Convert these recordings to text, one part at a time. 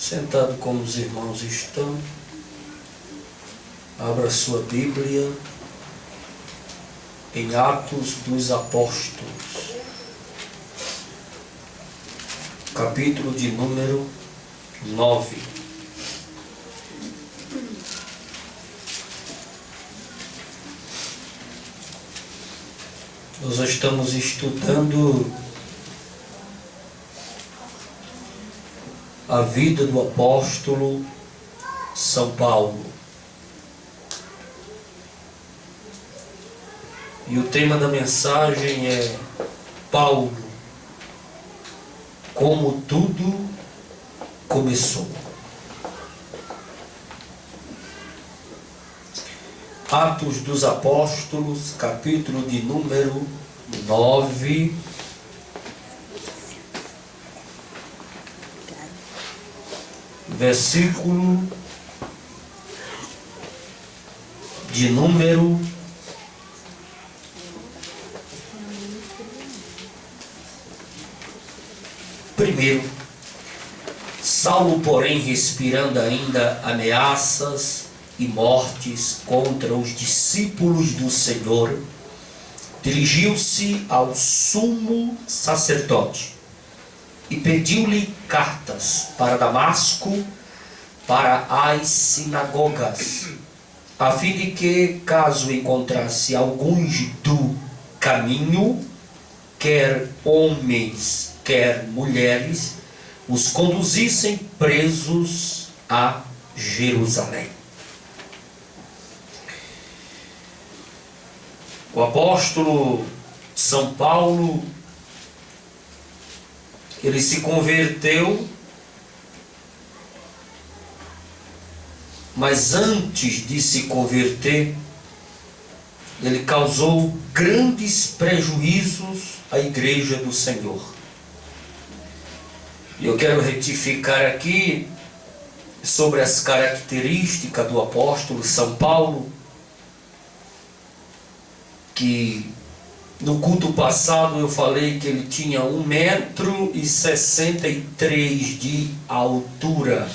Sentado como os irmãos estão, abra sua Bíblia em Atos dos Apóstolos, capítulo de número 9. Nós estamos estudando a vida do apóstolo São Paulo. E o tema da mensagem é Paulo, como tudo começou. Atos dos Apóstolos, capítulo de número 9. Versículo de número 1. Saulo, porém, respirando ainda ameaças e mortes contra os discípulos do Senhor, dirigiu-se ao sumo sacerdote e pediu-lhe cartas para Damasco, para as sinagogas, a fim de que, caso encontrasse alguns do caminho, quer homens, quer mulheres, os conduzissem presos a Jerusalém. O apóstolo São Paulo, ele se converteu, mas antes de se converter, ele causou grandes prejuízos à igreja do Senhor. E eu quero retificar aqui sobre as características do apóstolo São Paulo, que no culto passado eu falei que ele tinha 1,63 m de altura.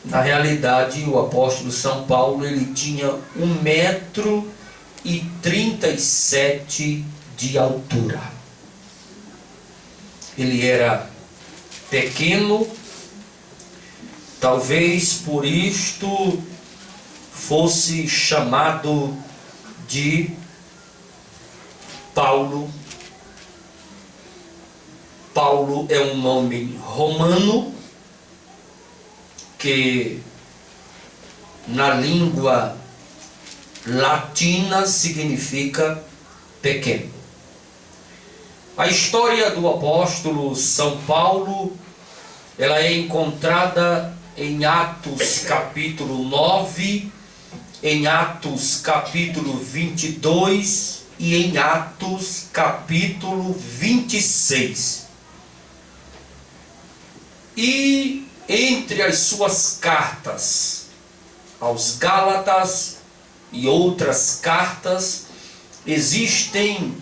Na realidade, o apóstolo São Paulo, ele tinha 1,37 m de altura. Ele era pequeno, talvez por isto fosse chamado de Paulo. Paulo é um nome romano que na língua latina significa pequeno. A história do apóstolo São Paulo, ela é encontrada em Atos capítulo 9, em Atos capítulo 22 e em Atos capítulo 26. E entre as suas cartas aos Gálatas e outras cartas, existem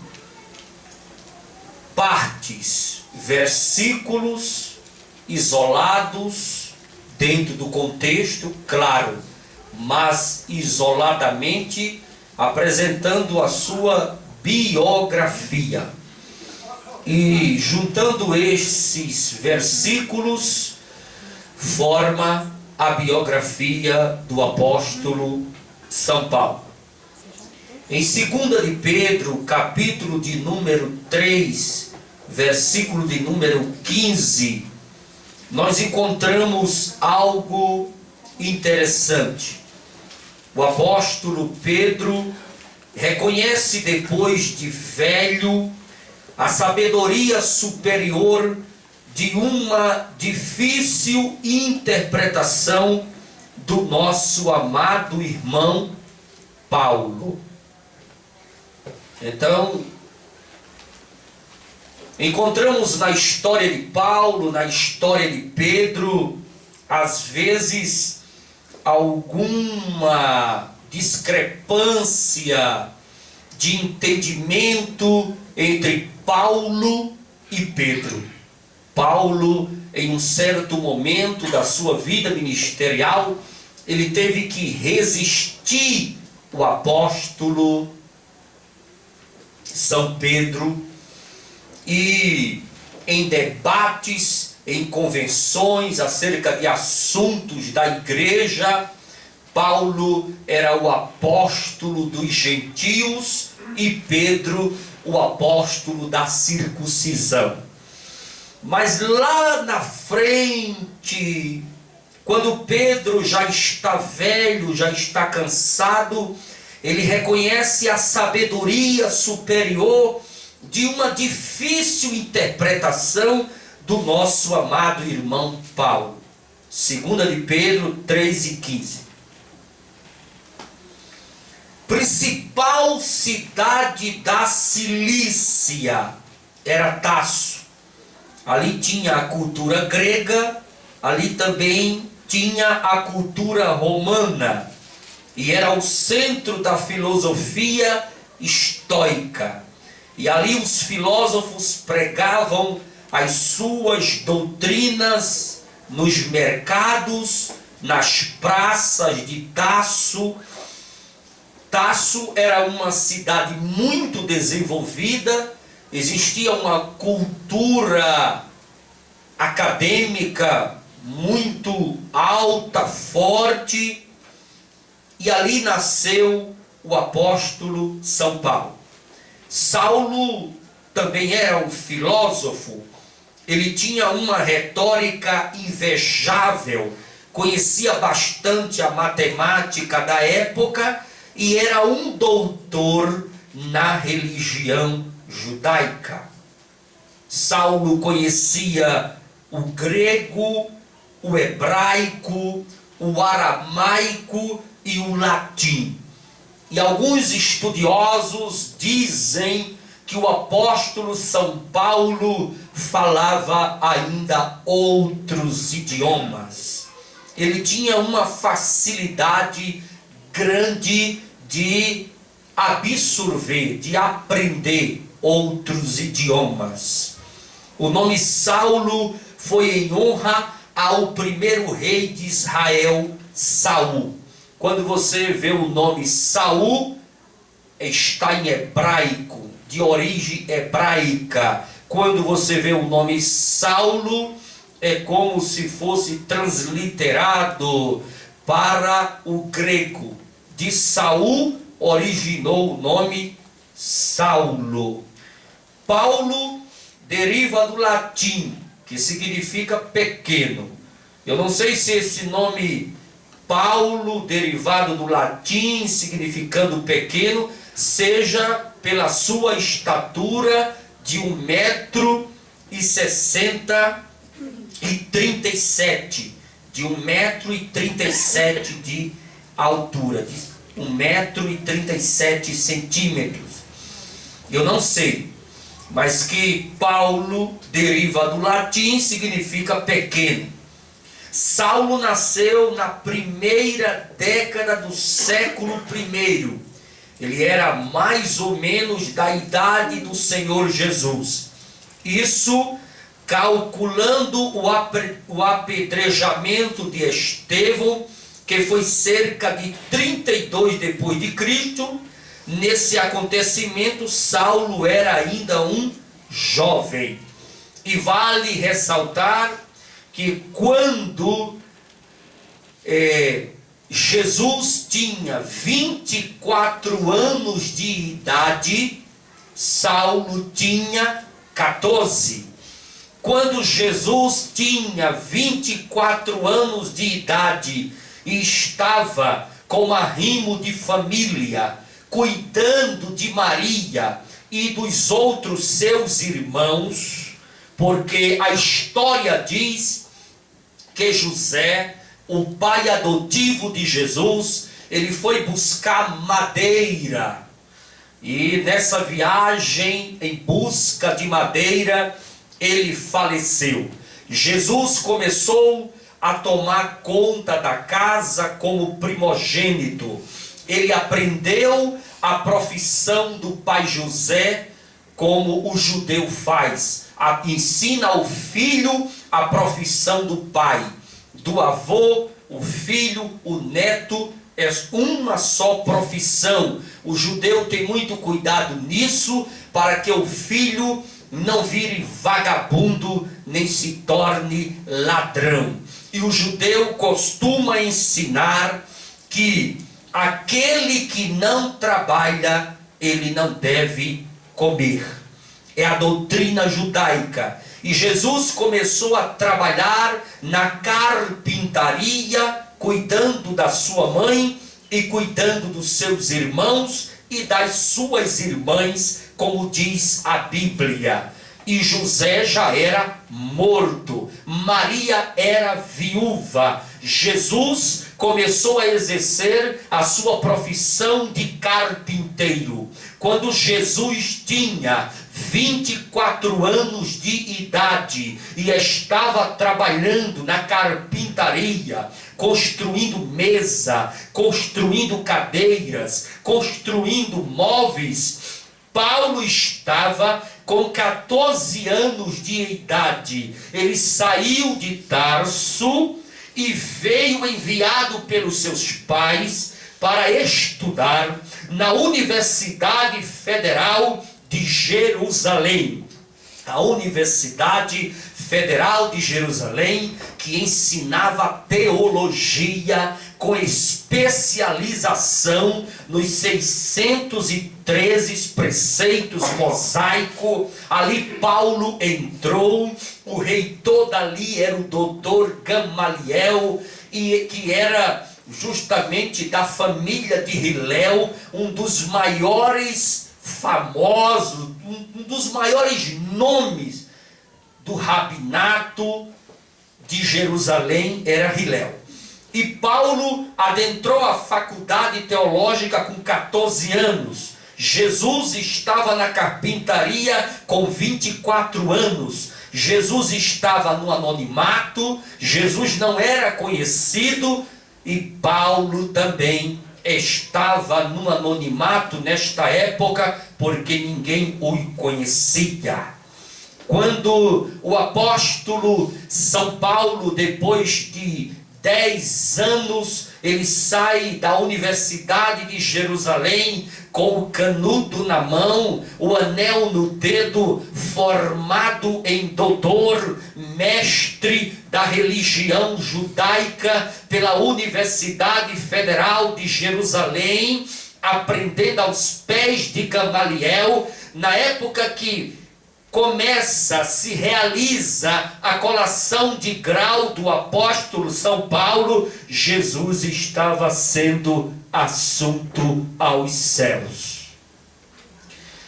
partes, versículos isolados dentro do contexto, claro, mas isoladamente apresentando a sua biografia. E juntando esses versículos, forma a biografia do apóstolo São Paulo. Em 2 de Pedro, capítulo de número 3, versículo de número 15, nós encontramos algo interessante. O apóstolo Pedro reconhece, depois de velho, a sabedoria superior de uma difícil interpretação do nosso amado irmão Paulo. Então, encontramos na história de Paulo, na história de Pedro, às vezes, alguma discrepância de entendimento entre Paulo e Pedro. Paulo, em um certo momento da sua vida ministerial, ele teve que resistir o apóstolo São Pedro, e em debates, em convenções acerca de assuntos da igreja, Paulo era o apóstolo dos gentios e Pedro o apóstolo da circuncisão. Mas lá na frente, quando Pedro já está velho, já está cansado, ele reconhece a sabedoria superior de uma difícil interpretação do nosso amado irmão Paulo. 2 de Pedro 3:15. Principal cidade da Cilícia era Tasso. Ali tinha a cultura grega, ali também tinha a cultura romana, e era o centro da filosofia estoica. E ali os filósofos pregavam as suas doutrinas nos mercados, nas praças de Tasso. Tasso era uma cidade muito desenvolvida, existia uma cultura acadêmica muito alta, forte, e ali nasceu o apóstolo São Paulo. Saulo também era um filósofo, ele tinha uma retórica invejável, conhecia bastante a matemática da época e era um doutor na religião judaica. Saulo conhecia o grego, o hebraico, o aramaico e o latim. E alguns estudiosos dizem que o apóstolo São Paulo falava ainda outros idiomas. Ele tinha uma facilidade grande de absorver, de aprender outros idiomas. O nome Saulo foi em honra ao primeiro rei de Israel, Saul. Quando você vê o nome Saul, está em hebraico, de origem hebraica. Quando você vê o nome Saulo, é como se fosse transliterado para o grego. De Saul originou o nome Saulo. Paulo deriva do latim, que significa pequeno. Eu não sei se esse nome Paulo, derivado do latim, significando pequeno, seja pela sua estatura de 1,60 m, de 1,37 m de altura, de 1,37 m. Eu não sei, mas que Paulo deriva do latim, significa pequeno. Saulo nasceu na primeira década do século I. Ele era mais ou menos da idade do Senhor Jesus. Isso calculando o apedrejamento de Estevão, que foi cerca de 32 depois de Cristo. Nesse acontecimento, Saulo era ainda um jovem. E vale ressaltar que quando Jesus tinha 24 anos de idade, Saulo tinha 14. Quando Jesus tinha 24 anos de idade e estava com arrimo de família, cuidando de Maria e dos outros seus irmãos, porque a história diz que José, o pai adotivo de Jesus, ele foi buscar madeira. E nessa viagem em busca de madeira, ele faleceu. Jesus começou a tomar conta da casa como primogênito. Ele aprendeu a profissão do pai José, como o judeu faz, ensina ao filho a profissão do pai. Do avô, o filho, o neto, é uma só profissão. O judeu tem muito cuidado nisso, para que o filho não vire vagabundo, nem se torne ladrão. E o judeu costuma ensinar que aquele que não trabalha, ele não deve comer. É a doutrina judaica. E Jesus começou a trabalhar na carpintaria, cuidando da sua mãe e cuidando dos seus irmãos e das suas irmãs, como diz a Bíblia. E José já era morto, Maria era viúva. Jesus começou a exercer a sua profissão de carpinteiro. Quando Jesus tinha 24 anos de idade e estava trabalhando na carpintaria, construindo mesa, construindo cadeiras, construindo móveis, Paulo estava com 14 anos de idade. Ele saiu de Tarso e veio enviado pelos seus pais para estudar na Universidade Federal de Jerusalém. A Universidade Federal de Jerusalém, que ensinava teologia com especialização nos 613 preceitos mosaicos. Ali Paulo entrou. O reitor dali era o doutor Gamaliel, que era justamente da família de Hilel, um dos maiores famosos, um dos maiores nomes do rabinato de Jerusalém era Hilel. E Paulo adentrou a faculdade teológica com 14 anos. Jesus estava na carpintaria com 24 anos. Jesus estava no anonimato, Jesus não era conhecido, e Paulo também estava no anonimato nesta época, porque ninguém o conhecia. Quando o apóstolo São Paulo, depois de 10 anos, ele sai da Universidade de Jerusalém com o canudo na mão, o anel no dedo, formado em doutor, mestre da religião judaica pela Universidade Federal de Jerusalém, aprendendo aos pés de Gamaliel, na época que se realiza a colação de grau do apóstolo São Paulo, Jesus estava sendo assunto aos céus.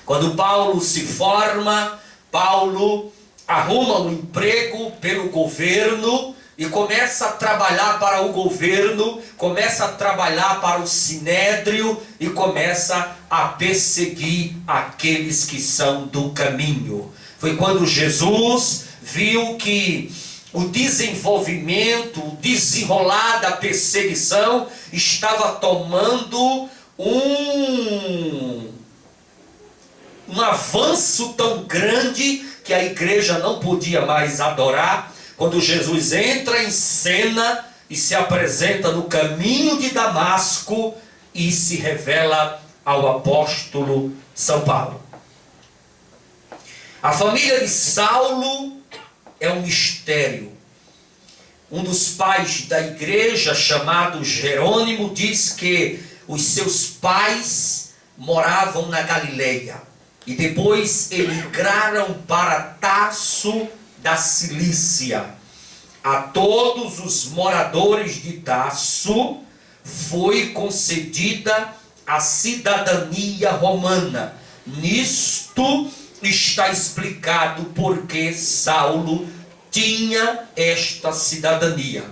Quando Paulo se forma, Paulo arruma um emprego pelo governo e começa a trabalhar para o governo, começa a trabalhar para o sinédrio e começa a perseguir aqueles que são do caminho. Foi quando Jesus viu que o desenvolvimento, o desenrolar da perseguição estava tomando um avanço tão grande que a igreja não podia mais adorar. Quando Jesus entra em cena e se apresenta no caminho de Damasco e se revela ao apóstolo São Paulo. A família de Saulo é um mistério. Um dos pais da igreja, chamado Jerônimo, diz que os seus pais moravam na Galileia e depois emigraram para Tarso da Cilícia. A todos os moradores de Tarso foi concedida a cidadania romana. Nisto está explicado porque Saulo tinha esta cidadania.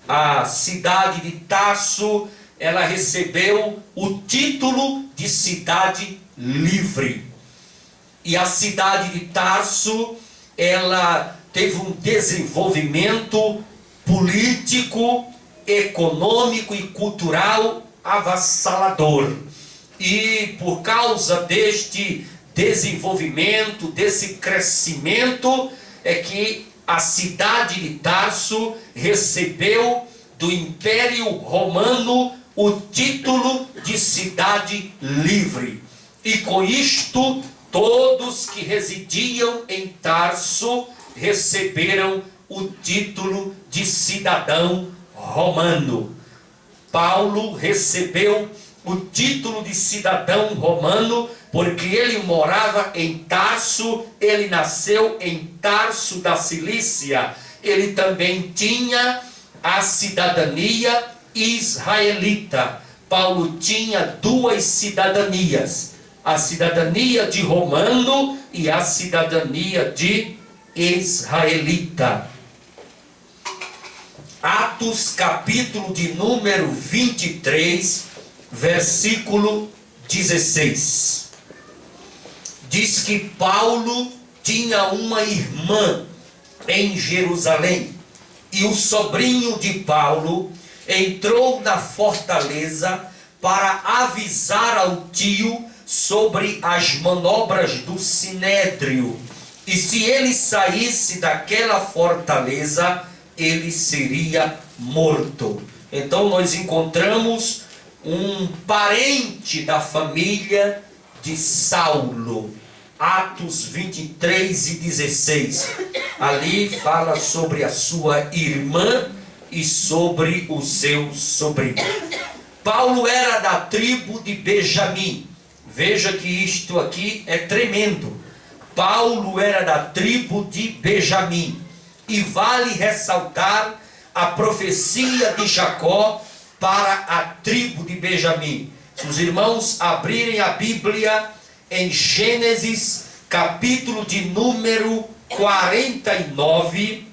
A cidade de Tarso, ela recebeu o título de cidade livre. E a cidade de Tarso, ela teve um desenvolvimento político, econômico e cultural avassalador. E por causa deste desenvolvimento, desse crescimento, é que a cidade de Tarso recebeu do Império Romano o título de cidade livre. E com isto, todos que residiam em Tarso receberam o título de cidadão romano. Paulo recebeu o título de cidadão romano porque ele morava em Tarso, ele nasceu em Tarso da Cilícia. Ele também tinha a cidadania israelita. Paulo tinha duas cidadanias: a cidadania de romano e a cidadania de israelita. Atos capítulo de número 23, versículo 16. Diz que Paulo tinha uma irmã em Jerusalém, e o sobrinho de Paulo entrou na fortaleza para avisar ao tio sobre as manobras do Sinédrio, e se ele saísse daquela fortaleza, ele seria morto. Então nós encontramos um parente da família de Saulo. Atos 23 e 16. Ali fala sobre a sua irmã e sobre o seu sobrinho. Paulo era da tribo de Benjamim. Veja que isto aqui é tremendo. Paulo era da tribo de Benjamim. E vale ressaltar a profecia de Jacó para a tribo de Benjamim. Se os irmãos abrirem a Bíblia em Gênesis, capítulo de número 49,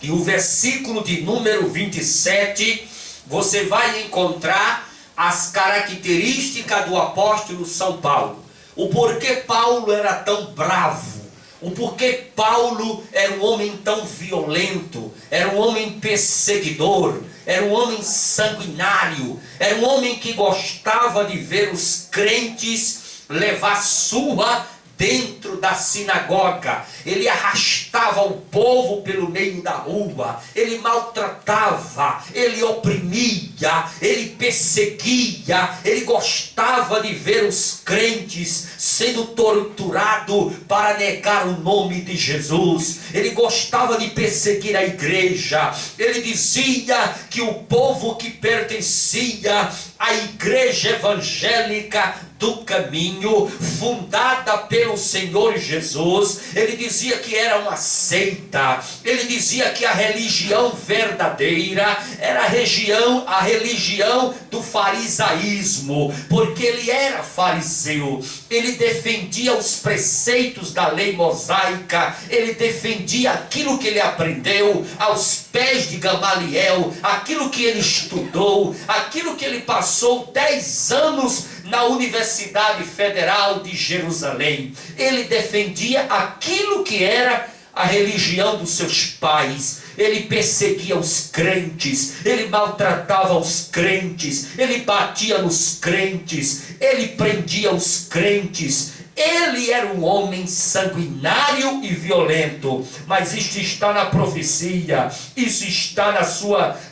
e o versículo de número 27, você vai encontrar as características do apóstolo São Paulo. O porquê Paulo era tão bravo. O porquê Paulo era um homem tão violento, era um homem perseguidor, era um homem sanguinário, era um homem que gostava de ver os crentes levar surra dentro da sinagoga. Ele arrastava o povo pelo meio da rua, ele maltratava, ele oprimia, ele perseguia, ele gostava de ver os crentes sendo torturados para negar o nome de Jesus. Ele gostava de perseguir a igreja. Ele dizia que o povo que pertencia à igreja evangélica do caminho, fundada pelo Senhor Jesus, ele dizia que era uma seita. Ele dizia que a religião verdadeira era a religião do farisaísmo, porque ele era fariseu. Ele defendia os preceitos da lei mosaica, ele defendia aquilo que ele aprendeu aos pés de Gamaliel, aquilo que ele estudou, aquilo que ele passou 10 anos na Universidade Federal de Jerusalém. Ele defendia aquilo que era a religião dos seus pais. Ele perseguia os crentes, ele maltratava os crentes, ele batia nos crentes, ele prendia os crentes. Ele era um homem sanguinário e violento, mas isto está na profecia, isso está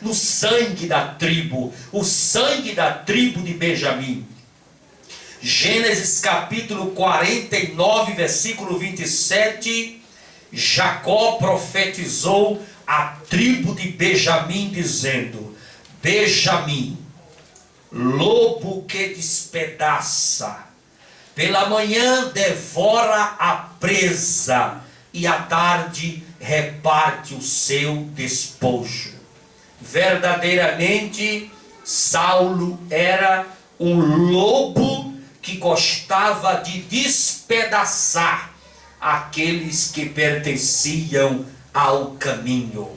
no sangue da tribo, o sangue da tribo de Benjamim. Gênesis capítulo 49, versículo 27, Jacó profetizou a tribo de Benjamim, dizendo: Benjamim, lobo que despedaça, pela manhã devora a presa, e à tarde reparte o seu despojo. Verdadeiramente, Saulo era um lobo que gostava de despedaçar aqueles que pertenciam ao caminho.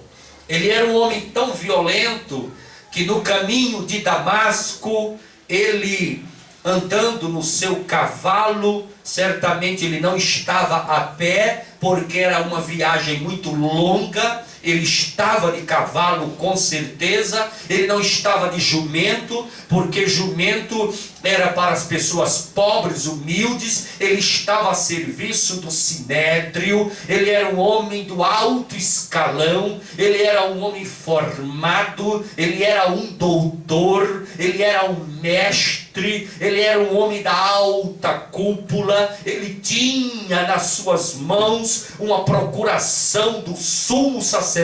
Ele era um homem tão violento que no caminho de Damasco, ele andando no seu cavalo, certamente ele não estava a pé, porque era uma viagem muito longa. Ele estava de cavalo com certeza, ele não estava de jumento, porque jumento era para as pessoas pobres, humildes. Ele estava a serviço do sinédrio, ele era um homem do alto escalão, ele era um homem formado, ele era um doutor, ele era um mestre, ele era um homem da alta cúpula, ele tinha nas suas mãos uma procuração do sumo sacerdote,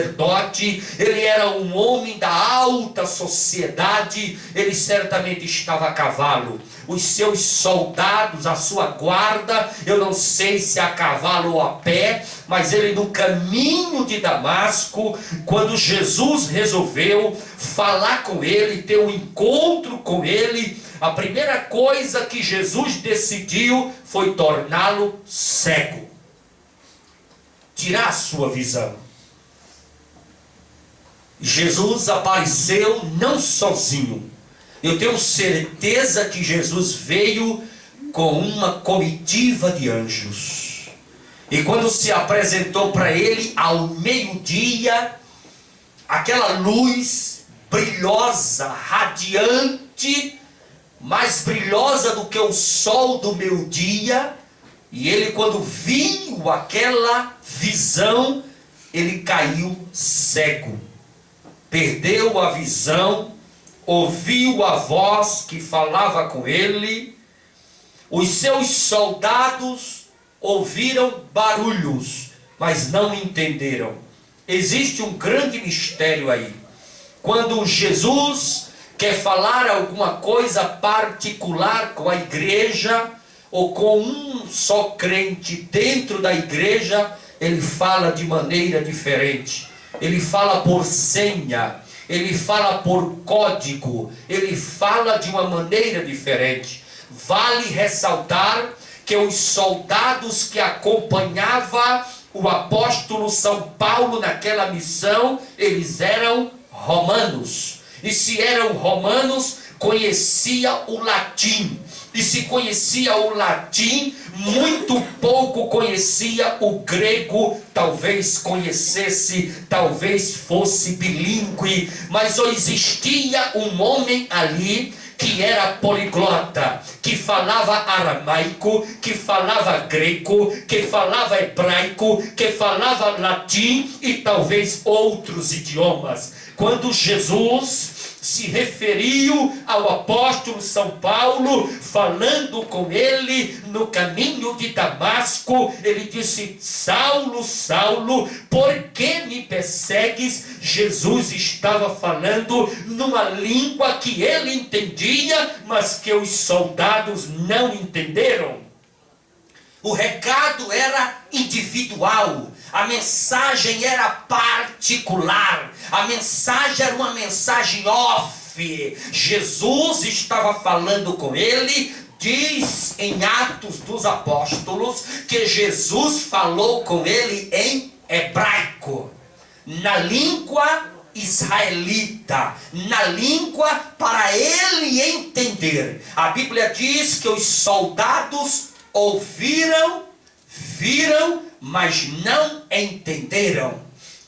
ele era um homem da alta sociedade, ele certamente estava a cavalo. Os seus soldados, a sua guarda, eu não sei se a cavalo ou a pé, mas ele no caminho de Damasco, quando Jesus resolveu falar com ele, ter um encontro com ele, a primeira coisa que Jesus decidiu foi torná-lo cego, tirar a sua visão. Jesus apareceu não sozinho. Eu tenho certeza que Jesus veio com uma comitiva de anjos. E quando se apresentou para ele ao meio-dia, aquela luz brilhosa, radiante, mais brilhosa do que o sol do meio-dia, e ele, quando viu aquela visão, ele caiu cego, perdeu a visão, ouviu a voz que falava com ele. Os seus soldados ouviram barulhos, mas não entenderam. Existe um grande mistério aí. Quando Jesus quer falar alguma coisa particular com a igreja, ou com um só crente dentro da igreja, ele fala de maneira diferente. Ele fala por senha, ele fala por código, ele fala de uma maneira diferente. Vale ressaltar que os soldados que acompanhavam o apóstolo São Paulo naquela missão, eles eram romanos. E se eram romanos, conhecia o latim. E se conhecia o latim, muito pouco conhecia o grego. Talvez conhecesse, talvez fosse bilíngue, mas só existia um homem ali que era poliglota, que falava aramaico, que falava grego, que falava hebraico, que falava latim e talvez outros idiomas. Quando Jesus se referiu ao apóstolo São Paulo, falando com ele no caminho de Damasco, ele disse: Saulo, Saulo, por que me persegues? Jesus estava falando numa língua que ele entendia, mas que os soldados não entenderam. O recado era individual, a mensagem era particular, a mensagem era uma mensagem off. Jesus estava falando com ele. Diz em Atos dos Apóstolos que Jesus falou com ele em hebraico, na língua israelita, na língua para ele entender. A Bíblia diz que os soldados ouviram, viram, mas não entenderam.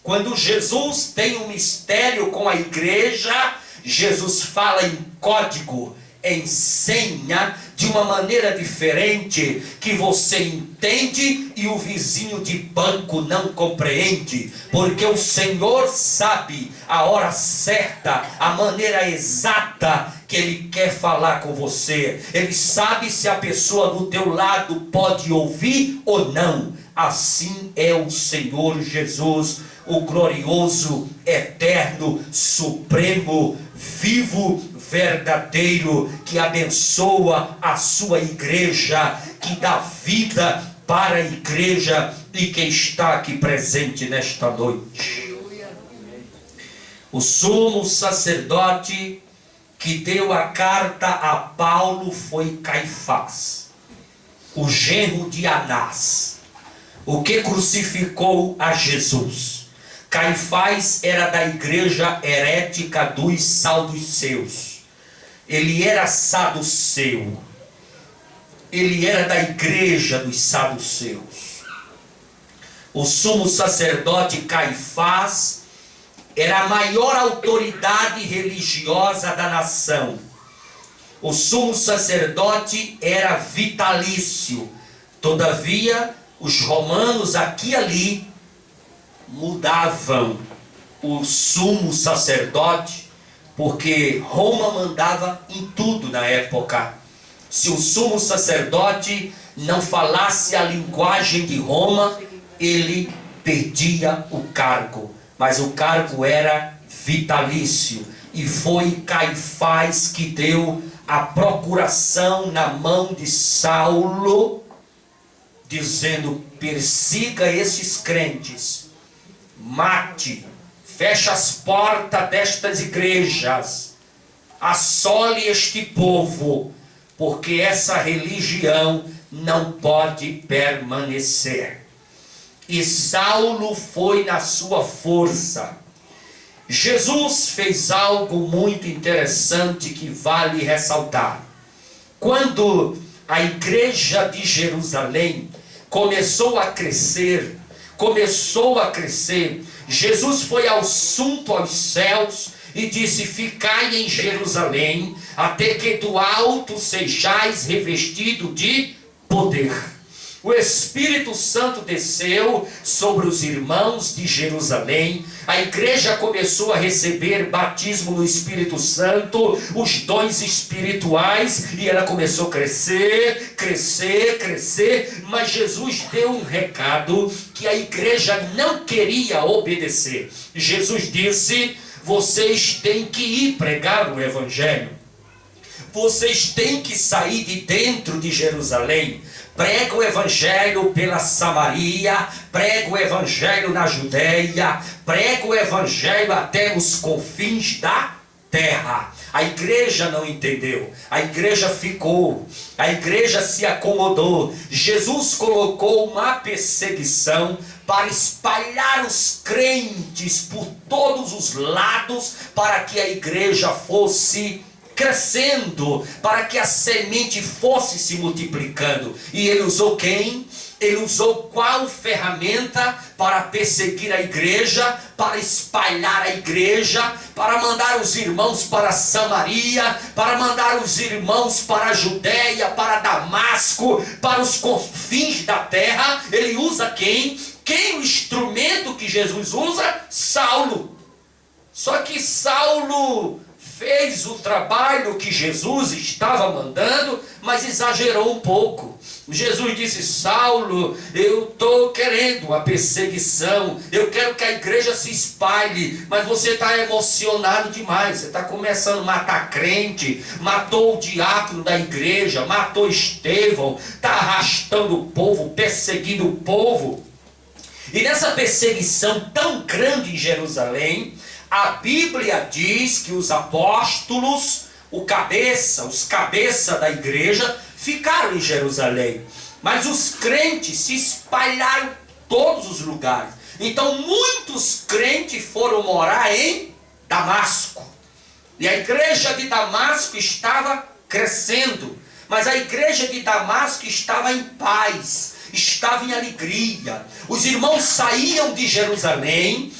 Quando Jesus tem um mistério com a igreja, Jesus fala em código, em senha, de uma maneira diferente, que você entende e o vizinho de banco não compreende, porque o Senhor sabe a hora certa, a maneira exata que Ele quer falar com você. Ele sabe se a pessoa do teu lado pode ouvir ou não. Assim é o Senhor Jesus, o glorioso, eterno, supremo, vivo, verdadeiro, que abençoa a sua igreja, que dá vida para a igreja e que está aqui presente nesta noite. O sumo sacerdote que deu a carta a Paulo foi Caifás, o genro de Anás, o que crucificou a Jesus. Caifás era da igreja herética dos saduceus. Ele era saduceu. Ele era da igreja dos saduceus. O sumo sacerdote Caifás era a maior autoridade religiosa da nação. O sumo sacerdote era vitalício. Todavia, os romanos aqui e ali mudavam o sumo sacerdote, porque Roma mandava em tudo na época. Se o sumo sacerdote não falasse a linguagem de Roma, ele perdia o cargo. Mas o cargo era vitalício. E foi Caifás que deu a procuração na mão de Saulo, dizendo: persiga esses crentes, mate, feche as portas destas igrejas, assole este povo, porque essa religião não pode permanecer. E Saulo foi na sua força. Jesus fez algo muito interessante que vale ressaltar. Quando a igreja de Jerusalém começou a crescer, Jesus foi ao assunto aos céus e disse: ficai em Jerusalém, até que do alto sejais revestido de poder. O Espírito Santo desceu sobre os irmãos de Jerusalém, a igreja começou a receber batismo no Espírito Santo, os dons espirituais, e ela começou a crescer, mas Jesus deu um recado que a igreja não queria obedecer. Jesus disse: vocês têm que ir pregar o Evangelho, vocês têm que sair de dentro de Jerusalém. Prega o Evangelho pela Samaria, prega o Evangelho na Judeia, prega o Evangelho até os confins da terra. A igreja não entendeu, a igreja ficou, a igreja se acomodou. Jesus colocou uma perseguição para espalhar os crentes por todos os lados, para que a igreja fosse crescendo, para que a semente fosse se multiplicando. E ele usou quem? Ele usou qual ferramenta para perseguir a igreja, para espalhar a igreja, para mandar os irmãos para Samaria, para mandar os irmãos para a Judeia, para Damasco, para os confins da terra? Ele usa quem? Quem? O instrumento que Jesus usa? Saulo. Só que Saulo fez o trabalho que Jesus estava mandando, mas exagerou um pouco. Jesus disse: Saulo, eu estou querendo a perseguição, eu quero que a igreja se espalhe, mas você está emocionado demais, você está começando a matar crente, matou o diácono da igreja, matou Estevão, está arrastando o povo, perseguindo o povo. E nessa perseguição tão grande em Jerusalém, a Bíblia diz que os apóstolos, os cabeças da igreja, ficaram em Jerusalém. Mas os crentes se espalharam em todos os lugares. Então muitos crentes foram morar em Damasco. E a igreja de Damasco estava crescendo. Mas a igreja de Damasco estava em paz, estava em alegria. Os irmãos saíam de Jerusalém,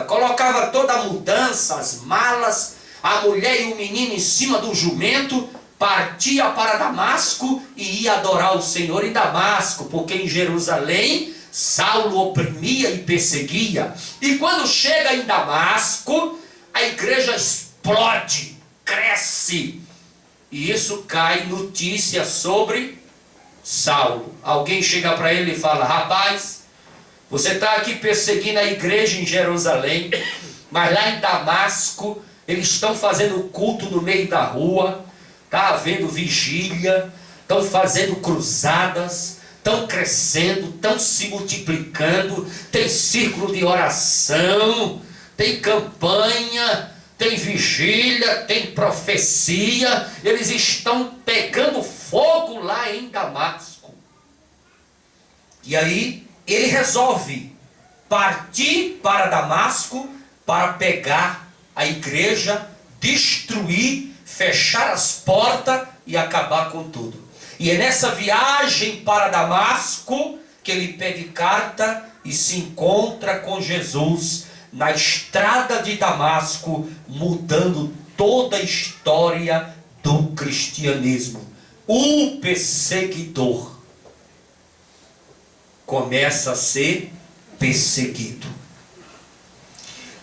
colocava toda a mudança, as malas, a mulher e o menino em cima do jumento, partia para Damasco e ia adorar o Senhor em Damasco, porque em Jerusalém Saulo oprimia e perseguia. E quando chega em Damasco, a igreja explode, cresce, e isso cai notícia sobre Saulo. Alguém chega para ele e fala: rapaz, você está aqui perseguindo a igreja em Jerusalém, mas lá em Damasco eles estão fazendo culto no meio da rua, está havendo vigília, estão fazendo cruzadas, estão crescendo, estão se multiplicando, tem círculo de oração, tem campanha, tem vigília, tem profecia, eles estão pegando fogo lá em Damasco. E aí ele resolve partir para Damasco para pegar a igreja, destruir, fechar as portas e acabar com tudo. E é nessa viagem para Damasco que ele pede carta e se encontra com Jesus na estrada de Damasco, mudando toda a história do cristianismo. O perseguidor começa a ser perseguido.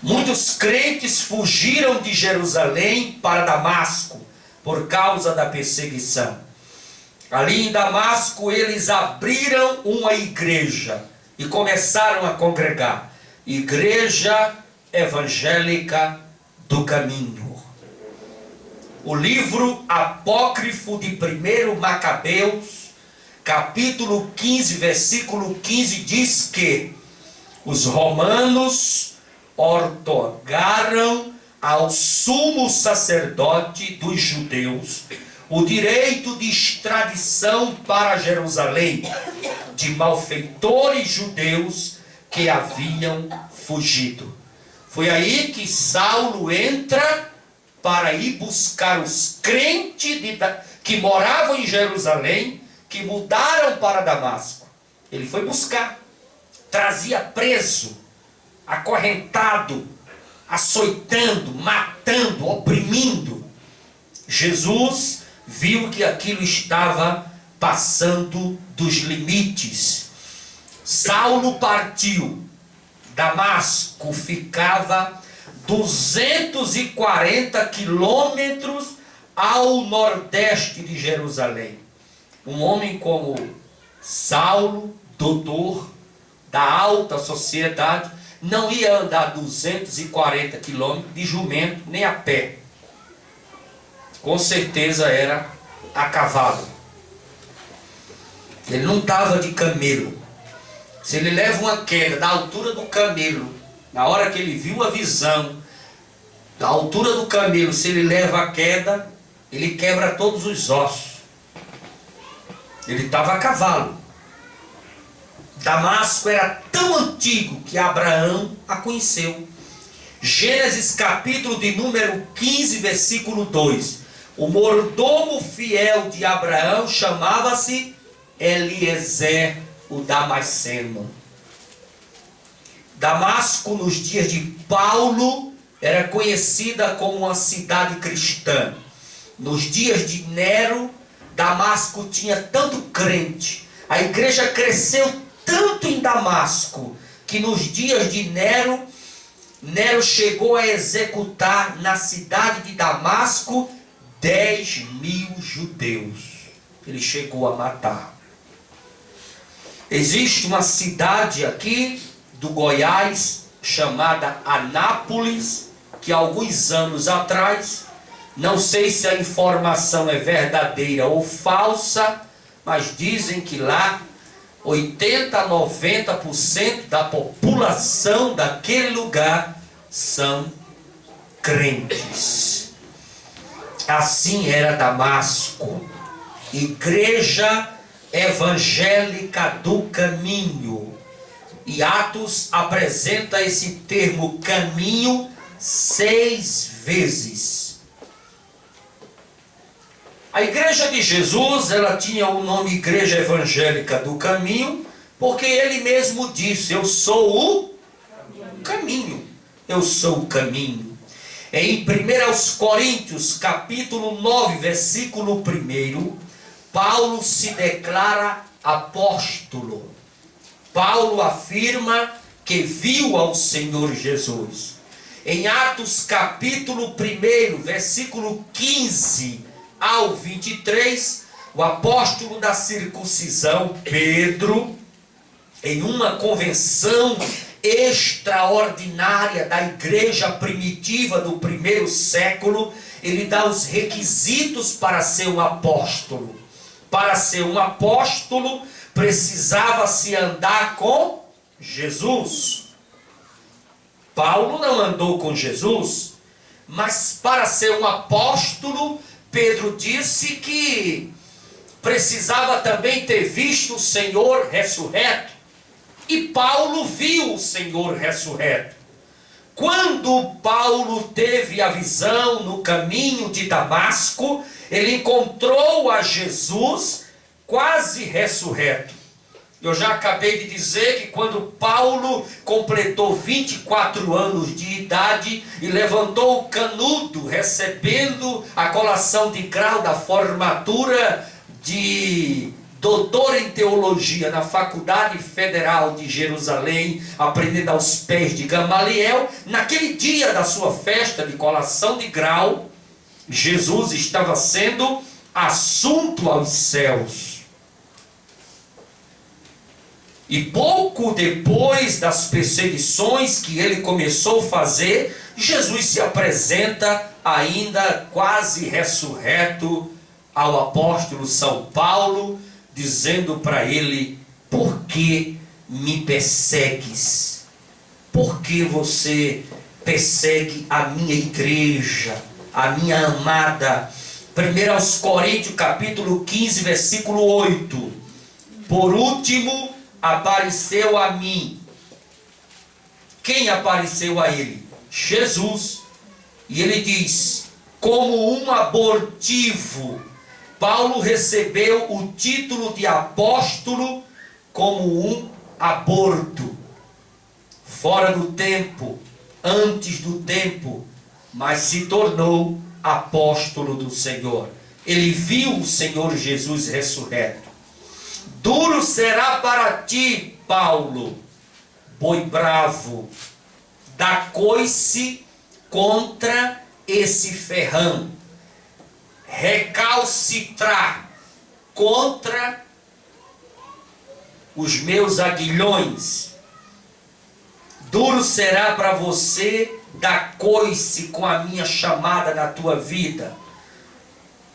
Muitos crentes fugiram de Jerusalém para Damasco por causa da perseguição. Ali em Damasco eles abriram uma igreja e começaram a congregar. Igreja Evangélica do Caminho. O livro apócrifo de 1 Macabeus, capítulo 15, versículo 15, diz que os romanos outorgaram ao sumo sacerdote dos judeus o direito de extradição para Jerusalém de malfeitores judeus que haviam fugido. Foi aí que Saulo entra para ir buscar os crentes que moravam em Jerusalém, que mudaram para Damasco. Ele foi buscar, trazia preso, acorrentado, açoitando, matando, oprimindo. Jesus viu que aquilo estava passando dos limites. Saulo partiu. Damasco ficava 240 quilômetros ao nordeste de Jerusalém. Um homem como Saulo, doutor da alta sociedade, não ia andar 240 quilômetros de jumento, nem a pé. Com certeza era a cavalo. Ele não estava de camelo. Se ele leva uma queda da altura do camelo, na hora que ele viu a visão da altura do camelo, se ele leva a queda, ele quebra todos os ossos. Ele estava a cavalo. Damasco era tão antigo que Abraão a conheceu. Gênesis capítulo de número 15, versículo 2. O mordomo fiel de Abraão chamava-se Eliezer, o Damasceno. Damasco, nos dias de Paulo, era conhecida como uma cidade cristã. Nos dias de Nero, Damasco tinha tanto crente, a igreja cresceu tanto em Damasco, que nos dias de Nero chegou a executar na cidade de Damasco 10.000 judeus. Ele chegou a matar. Existe uma cidade aqui do Goiás chamada Anápolis, que há alguns anos atrás, não sei se a informação é verdadeira ou falsa, mas dizem que lá 80 a 90% da população daquele lugar são crentes. Assim era Damasco, igreja evangélica do caminho. E Atos apresenta esse termo caminho 6 vezes. A igreja de Jesus, ela tinha o nome Igreja Evangélica do Caminho, porque ele mesmo disse: eu sou o caminho, eu sou o caminho. Em 1 Coríntios, capítulo 9, versículo 1, Paulo se declara apóstolo. Paulo afirma que viu ao Senhor Jesus. Em Atos capítulo 1, versículo 15 ao 23, o apóstolo da circuncisão, Pedro, em uma convenção extraordinária da igreja primitiva do primeiro século, ele dá os requisitos para ser um apóstolo. Para ser um apóstolo, precisava-se andar com Jesus. Paulo não andou com Jesus, mas para ser um apóstolo, Pedro disse que precisava também ter visto o Senhor ressurreto. E Paulo viu o Senhor ressurreto. Quando Paulo teve a visão no caminho de Damasco, ele encontrou a Jesus quase ressurreto. Eu já acabei de dizer que quando Paulo completou 24 anos de idade e levantou o canudo, recebendo a colação de grau da formatura de doutor em teologia na Faculdade Federal de Jerusalém, aprendendo aos pés de Gamaliel, naquele dia da sua festa de colação de grau, Jesus estava sendo assunto aos céus. E pouco depois das perseguições que ele começou a fazer, Jesus se apresenta ainda quase ressurreto ao apóstolo São Paulo, dizendo para ele: por que me persegues? Por que você persegue a minha igreja, a minha amada? 1 aos Coríntios capítulo 15, versículo 8. Por último, apareceu a mim. Quem apareceu a ele? Jesus. E ele diz: como um abortivo. Paulo recebeu o título de apóstolo como um aborto, fora do tempo, antes do tempo, mas se tornou apóstolo do Senhor. Ele viu o Senhor Jesus ressurreto. Duro será para ti, Paulo, boi bravo, da coice contra esse ferrão, recalcitrar contra os meus aguilhões. Duro será para você dar coice com a minha chamada na tua vida.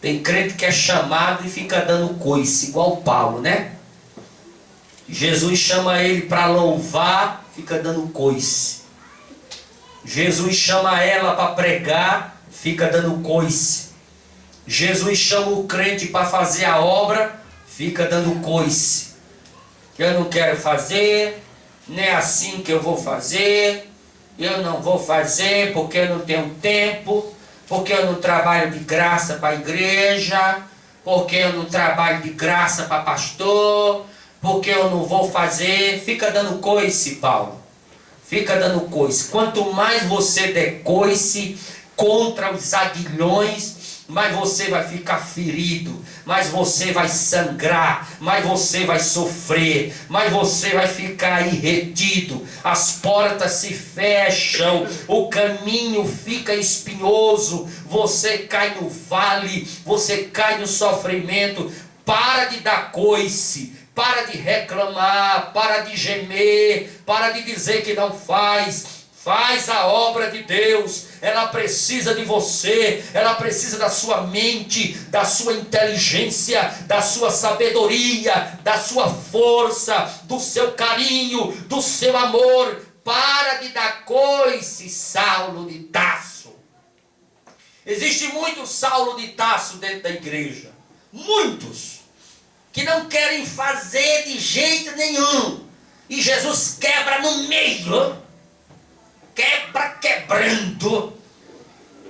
Tem crente que é chamado e fica dando coice, igual Paulo, né? Jesus chama ele para louvar, fica dando coice. Jesus chama ela para pregar, fica dando coice. Jesus chama o crente para fazer a obra, fica dando coice. Eu não quero fazer, não é assim que eu vou fazer, eu não vou fazer porque eu não tenho tempo, porque eu não trabalho de graça para a igreja, porque eu não trabalho de graça para pastor, porque eu não vou fazer. Fica dando coice, Paulo. Fica dando coice. Quanto mais você der coice contra os aguilhões, mais você vai ficar ferido, mais você vai sangrar, mais você vai sofrer, mais você vai ficar aí retido, as portas se fecham, o caminho fica espinhoso, você cai no vale, você cai no sofrimento. Para de dar coice, para de reclamar, para de gemer, para de dizer que não faz. Faz a obra de Deus. Ela precisa de você, ela precisa da sua mente, da sua inteligência, da sua sabedoria, da sua força, do seu carinho, do seu amor. Para de dar coice, Saulo de Tarso. Existe muito Saulo de Tarso dentro da igreja, muitos que não querem fazer de jeito nenhum, e Jesus quebra no meio, quebrando.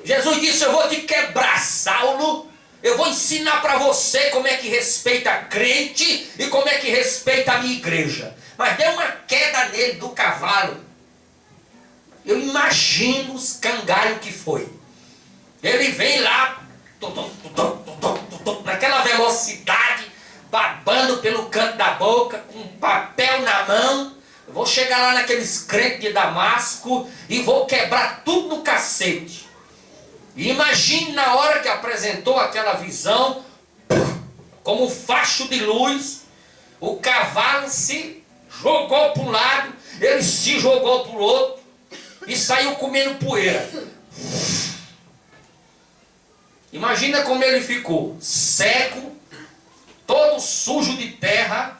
Jesus disse: eu vou te quebrar, Saulo, eu vou ensinar para você como é que respeita a crente e como é que respeita a minha igreja. Mas deu uma queda nele do cavalo. Eu imagino os cangalhos que foi. Ele vem lá, naquela velocidade, babando pelo canto da boca, com papel na mão. Eu vou chegar lá naqueles crentes de Damasco e vou quebrar tudo no cacete. E imagine na hora que apresentou aquela visão, como um facho de luz, o cavalo se jogou para um lado, ele se jogou para o outro e saiu comendo poeira. Imagina como ele ficou, cego, todo sujo de terra,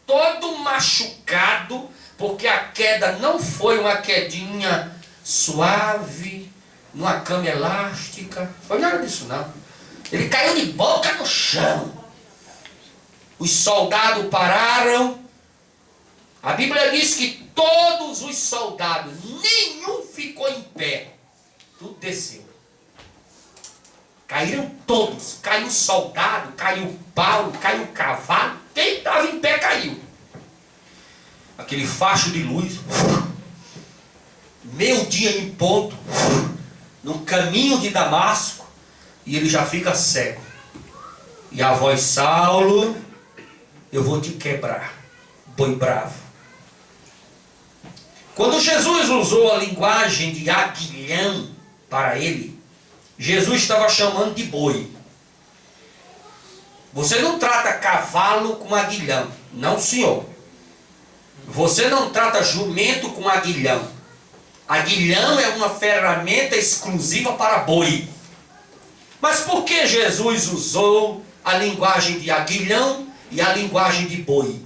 todo machucado, porque a queda não foi uma quedinha suave, numa cama elástica, foi nada disso não. Ele caiu de boca no chão. Os soldados pararam. A Bíblia diz que todos os soldados, nenhum ficou em pé, tudo desceu. Caíram todos, caiu o soldado, caiu Paulo, caiu o cavalo, quem estava em pé caiu. aquele facho de luz, meio-dia em ponto, no caminho de Damasco, e ele já fica cego. E a voz: Saulo, eu vou te quebrar, boi bravo. Quando Jesus usou a linguagem de aguilhão para ele, Jesus estava chamando de boi. Você não trata cavalo com aguilhão, não, senhor. Você não trata jumento com aguilhão. Aguilhão é uma ferramenta exclusiva para boi. Mas por que Jesus usou a linguagem de aguilhão e a linguagem de boi?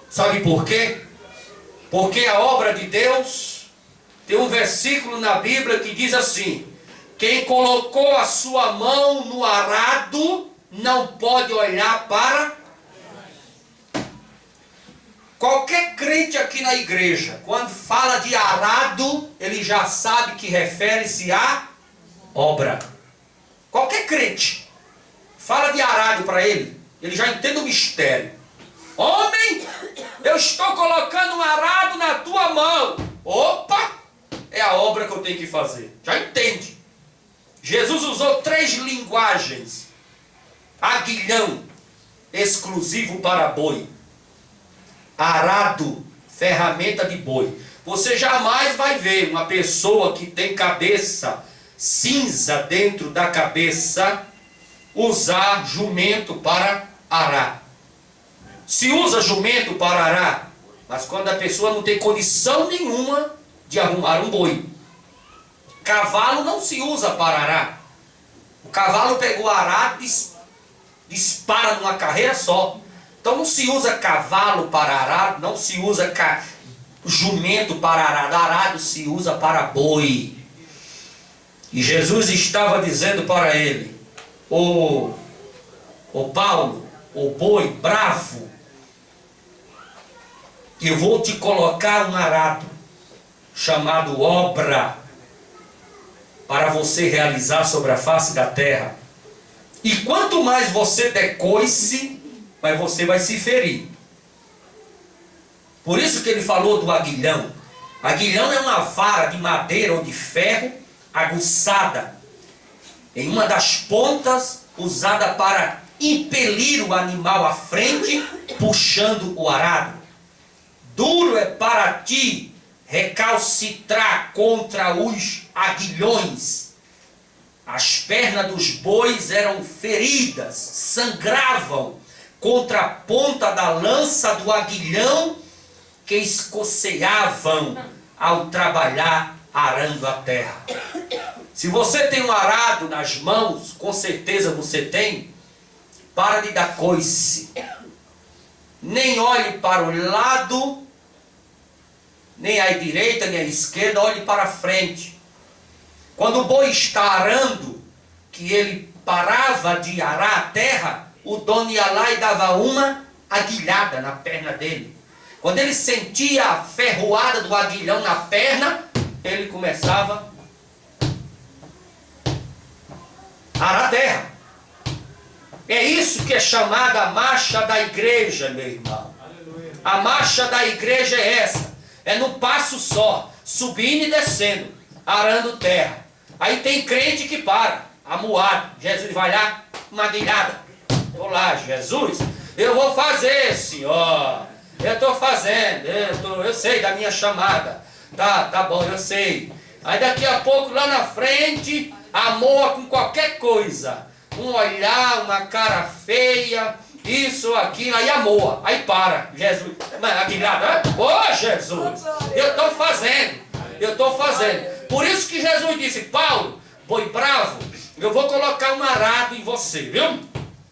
Sabe por quê? Porque a obra de Deus, tem um versículo na Bíblia que diz assim: quem colocou a sua mão no arado não pode olhar para... Qualquer crente aqui na igreja, quando fala de arado, ele já sabe que refere-se à obra. Qualquer crente fala de arado para ele, ele já entende o mistério. Homem, eu estou colocando um arado na tua mão. Opa, é a obra que eu tenho que fazer. Já entende. Jesus usou 3 linguagens. Aguilhão, exclusivo para boi. Arado, ferramenta de boi. Você jamais vai ver uma pessoa que tem cabeça cinza dentro da cabeça usar jumento para arar. Se usa jumento para arar, mas quando a pessoa não tem condição nenhuma de arrumar um boi. Cavalo não se usa para arar. O cavalo pegou o arado e dispara numa carreira só. Então não se usa cavalo para arado, não se usa jumento para arado. Arado se usa para boi. E Jesus estava dizendo para ele: Ô Paulo, o boi bravo, eu vou te colocar um arado chamado obra para você realizar sobre a face da terra. E quanto mais você der coice, mas você vai se ferir. Por isso que ele falou do aguilhão. Aguilhão é uma vara de madeira ou de ferro aguçada em uma das pontas, usada para impelir o animal à frente, puxando o arado. Duro é para ti recalcitrar contra os aguilhões. As pernas dos bois eram feridas, sangravam contra a ponta da lança do aguilhão que escoceavam ao trabalhar arando a terra. Se você tem um arado nas mãos, com certeza você tem, para de dar coice. Nem olhe para o lado, nem à direita, nem à esquerda, olhe para frente. Quando o boi está arando, que ele parava de arar a terra, o dono ia lá e dava uma aguilhada na perna dele. Quando ele sentia a ferroada do aguilhão na perna, ele começava a arar a terra. É isso que é chamada a marcha da igreja, meu irmão. Aleluia. A marcha da igreja é essa. É no passo só, subindo e descendo, arando terra. Aí tem crente que para, amuado. Jesus vai lá, uma aguilhada. Olá, Jesus, eu vou fazer, senhor. Eu estou fazendo, eu sei da minha chamada. Tá bom, eu sei. Aí daqui a pouco, lá na frente, amoa com qualquer coisa. Um olhar, uma cara feia, isso, aquilo, aí amoa. Aí para, Jesus. Aguilhada, ô Jesus, eu estou fazendo. Por isso que Jesus disse: Paulo, boi bravo, eu vou colocar um arado em você, viu?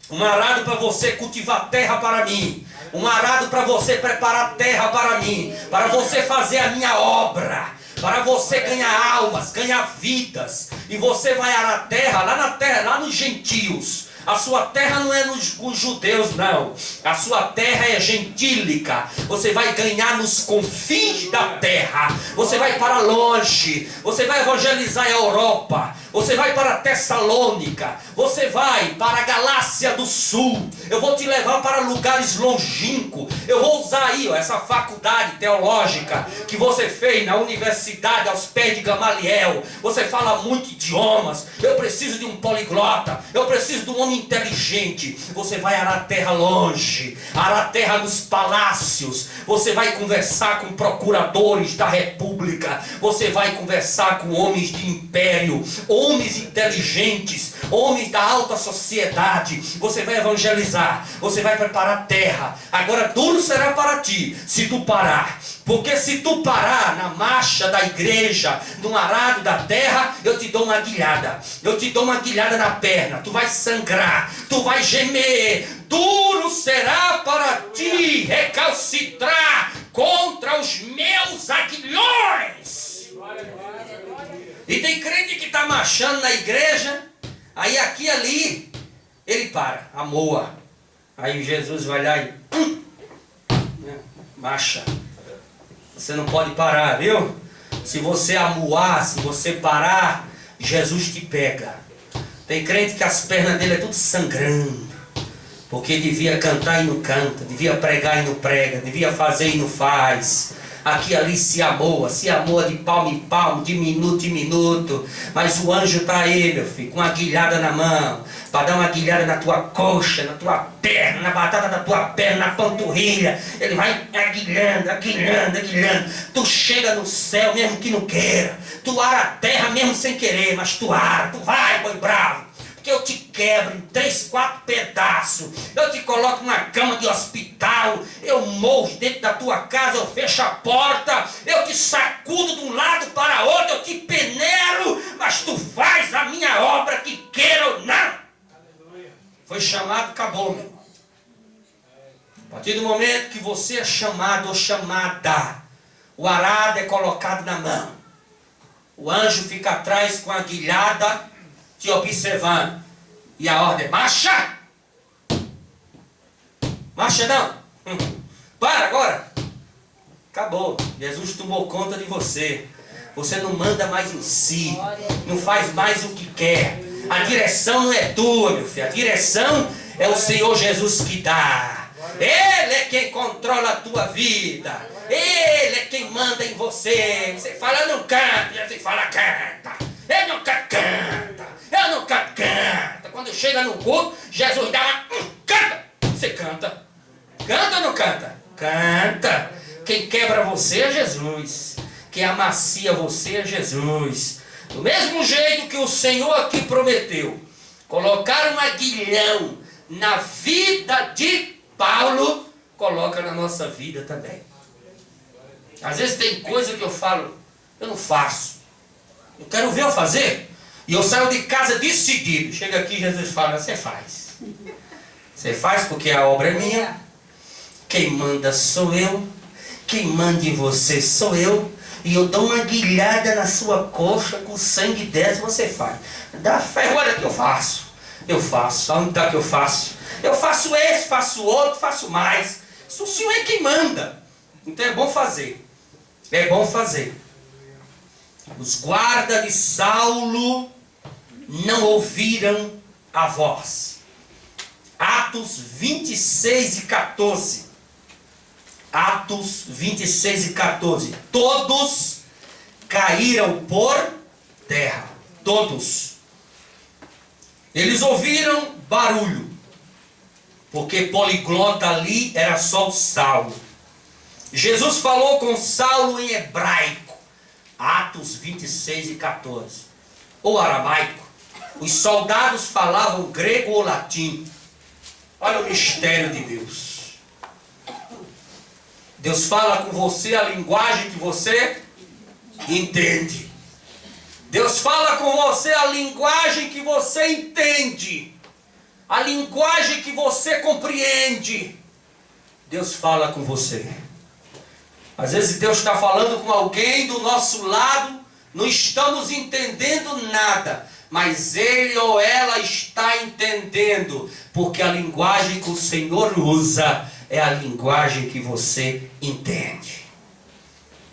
Um arado para você cultivar terra para mim. Um arado para você preparar terra para mim. Para você fazer a minha obra. Para você ganhar almas, ganhar vidas. E você vai arar terra, lá nos gentios. A sua terra não é com os judeus, não. A sua terra é gentílica. Você vai ganhar nos confins da terra. Você vai para longe. Você vai evangelizar a Europa. Você vai para Tessalônica. Você vai para a Galácia do Sul. eu vou te levar para lugares longínquos. Eu vou usar aí, essa faculdade teológica que você fez na universidade aos pés de Gamaliel. Você fala muitos idiomas. Eu preciso de um poliglota. Eu preciso de um homem inteligente. Você vai arar a terra longe, arar a terra nos palácios. Você vai conversar com procuradores da república. Você vai conversar com homens de império, homens inteligentes, homens da alta sociedade. Você vai evangelizar, você vai preparar a terra. Agora duro será para ti se tu parar, porque se tu parar na marcha da igreja, no arado da terra, eu te dou uma aguilhada, eu te dou uma aguilhada na perna, tu vai sangrar, tu vai gemer. Duro será para ti recalcitrar contra os meus aguilhões. E tem crente que está marchando na igreja, aí aqui e ali, ele para, amoa. Aí Jesus vai lá e marcha. Você não pode parar, viu? Se você amuar, se você parar, Jesus te pega. Tem crente que as pernas dele é tudo sangrando, porque devia cantar e não canta, devia pregar e não prega, devia fazer e não faz. Aqui e ali se amoa de palmo em palmo, de minuto em minuto. Mas o anjo está aí, meu filho, com uma aguilhada na mão, para dar uma aguilhada na tua coxa, na tua perna, na batata da tua perna, na panturrilha. Ele vai aguilhando, aguilhando, aguilhando. Tu chega no céu mesmo que não queira. Tu ara a terra mesmo sem querer, mas tu ara, tu vai, boi bravo. Que eu te quebro em 3, 4 pedaços, eu te coloco numa cama de hospital, eu morro dentro da tua casa, eu fecho a porta, eu te sacudo de um lado para outro, eu te peneiro, mas tu faz a minha obra, que queira ou não. Foi chamado, acabou, meu irmão. A partir do momento que você é chamado ou chamada, o arado é colocado na mão, o anjo fica atrás com a aguilhada, te observando. E a ordem: marcha! Marcha não! Para agora! Acabou. Jesus tomou conta de você. Você não manda mais em si. Não faz mais o que quer. A direção não é tua, meu filho. A direção é o Senhor Jesus que dá. Ele é quem controla a tua vida. Ele é quem manda em você. Você fala, não canta. Jesus fala, canta. Ele não canta. Eu não canta. Quando chega no culto, Jesus dá uma... canta! Você canta. Canta ou não canta? Canta. Quem quebra você é Jesus. Quem amacia você é Jesus. Do mesmo jeito que o Senhor aqui prometeu colocar um aguilhão na vida de Paulo, coloca na nossa vida também. Às vezes tem coisa que eu falo, eu não faço. Eu quero ver eu fazer. E eu saio de casa decidido. Chega aqui, Jesus fala, você faz. Você faz porque a obra é minha. Quem manda sou eu. Quem manda em você sou eu. E eu dou uma aguilhada na sua coxa, com sangue desce, você faz. Dá fé, olha que eu faço. Eu faço. Onde está que eu faço? Eu faço esse, faço outro, faço mais. Isso o Senhor é quem manda. Então é bom fazer. É bom fazer. Os guardas de Saulo não ouviram a voz. Atos 26 e 14. Atos 26 e 14. Todos caíram por terra. Todos. Eles ouviram barulho, porque poliglota ali era só o Saulo. Jesus falou com Saulo em hebraico. Atos 26 e 14. Ou aramaico. Os soldados falavam grego ou latim. Olha o mistério de Deus. Deus fala com você a linguagem que você entende. Deus fala com você a linguagem que você entende. A linguagem que você compreende. Deus fala com você. Às vezes Deus está falando com alguém do nosso lado, não estamos entendendo nada, mas ele ou ela está entendendo, porque a linguagem que o Senhor usa é a linguagem que você entende.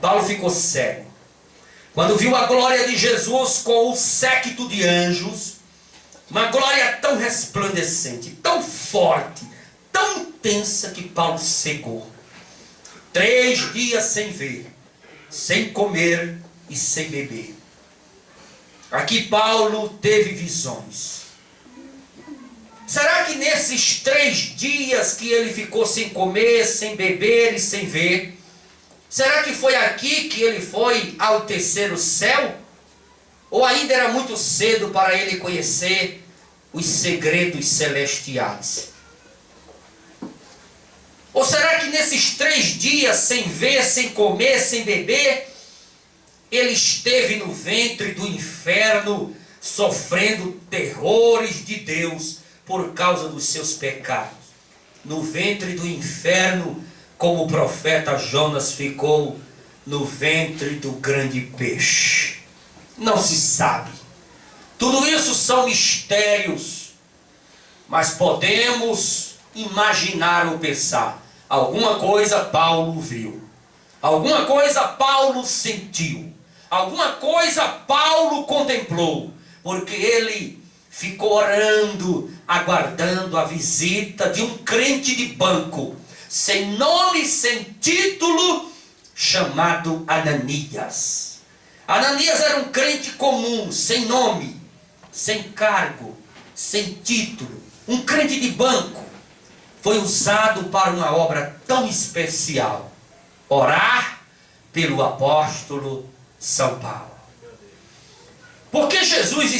Paulo ficou cego. Quando viu a glória de Jesus com o séquito de anjos, uma glória tão resplandecente, tão forte, intensa que Paulo cegou. 3 dias sem ver, sem comer e sem beber. Aqui Paulo teve visões. Será que nesses 3 dias que ele ficou sem comer, sem beber e sem ver, será que foi aqui que ele foi ao 3º céu? Ou ainda era muito cedo para ele conhecer os segredos celestiais? Ou será que nesses 3 dias, sem ver, sem comer, sem beber, ele esteve no ventre do inferno, sofrendo terrores de Deus por causa dos seus pecados? No ventre do inferno, como o profeta Jonas ficou no ventre do grande peixe. Não se sabe. Tudo isso são mistérios, mas podemos imaginar ou pensar. Alguma coisa Paulo viu, alguma coisa Paulo sentiu, alguma coisa Paulo contemplou, porque ele ficou orando, aguardando a visita de um crente de banco, sem nome, sem título, chamado Ananias. Ananias era um crente comum, sem nome, sem cargo, sem título, um crente de banco. Foi usado para uma obra tão especial: orar pelo apóstolo São Paulo. Porque Jesus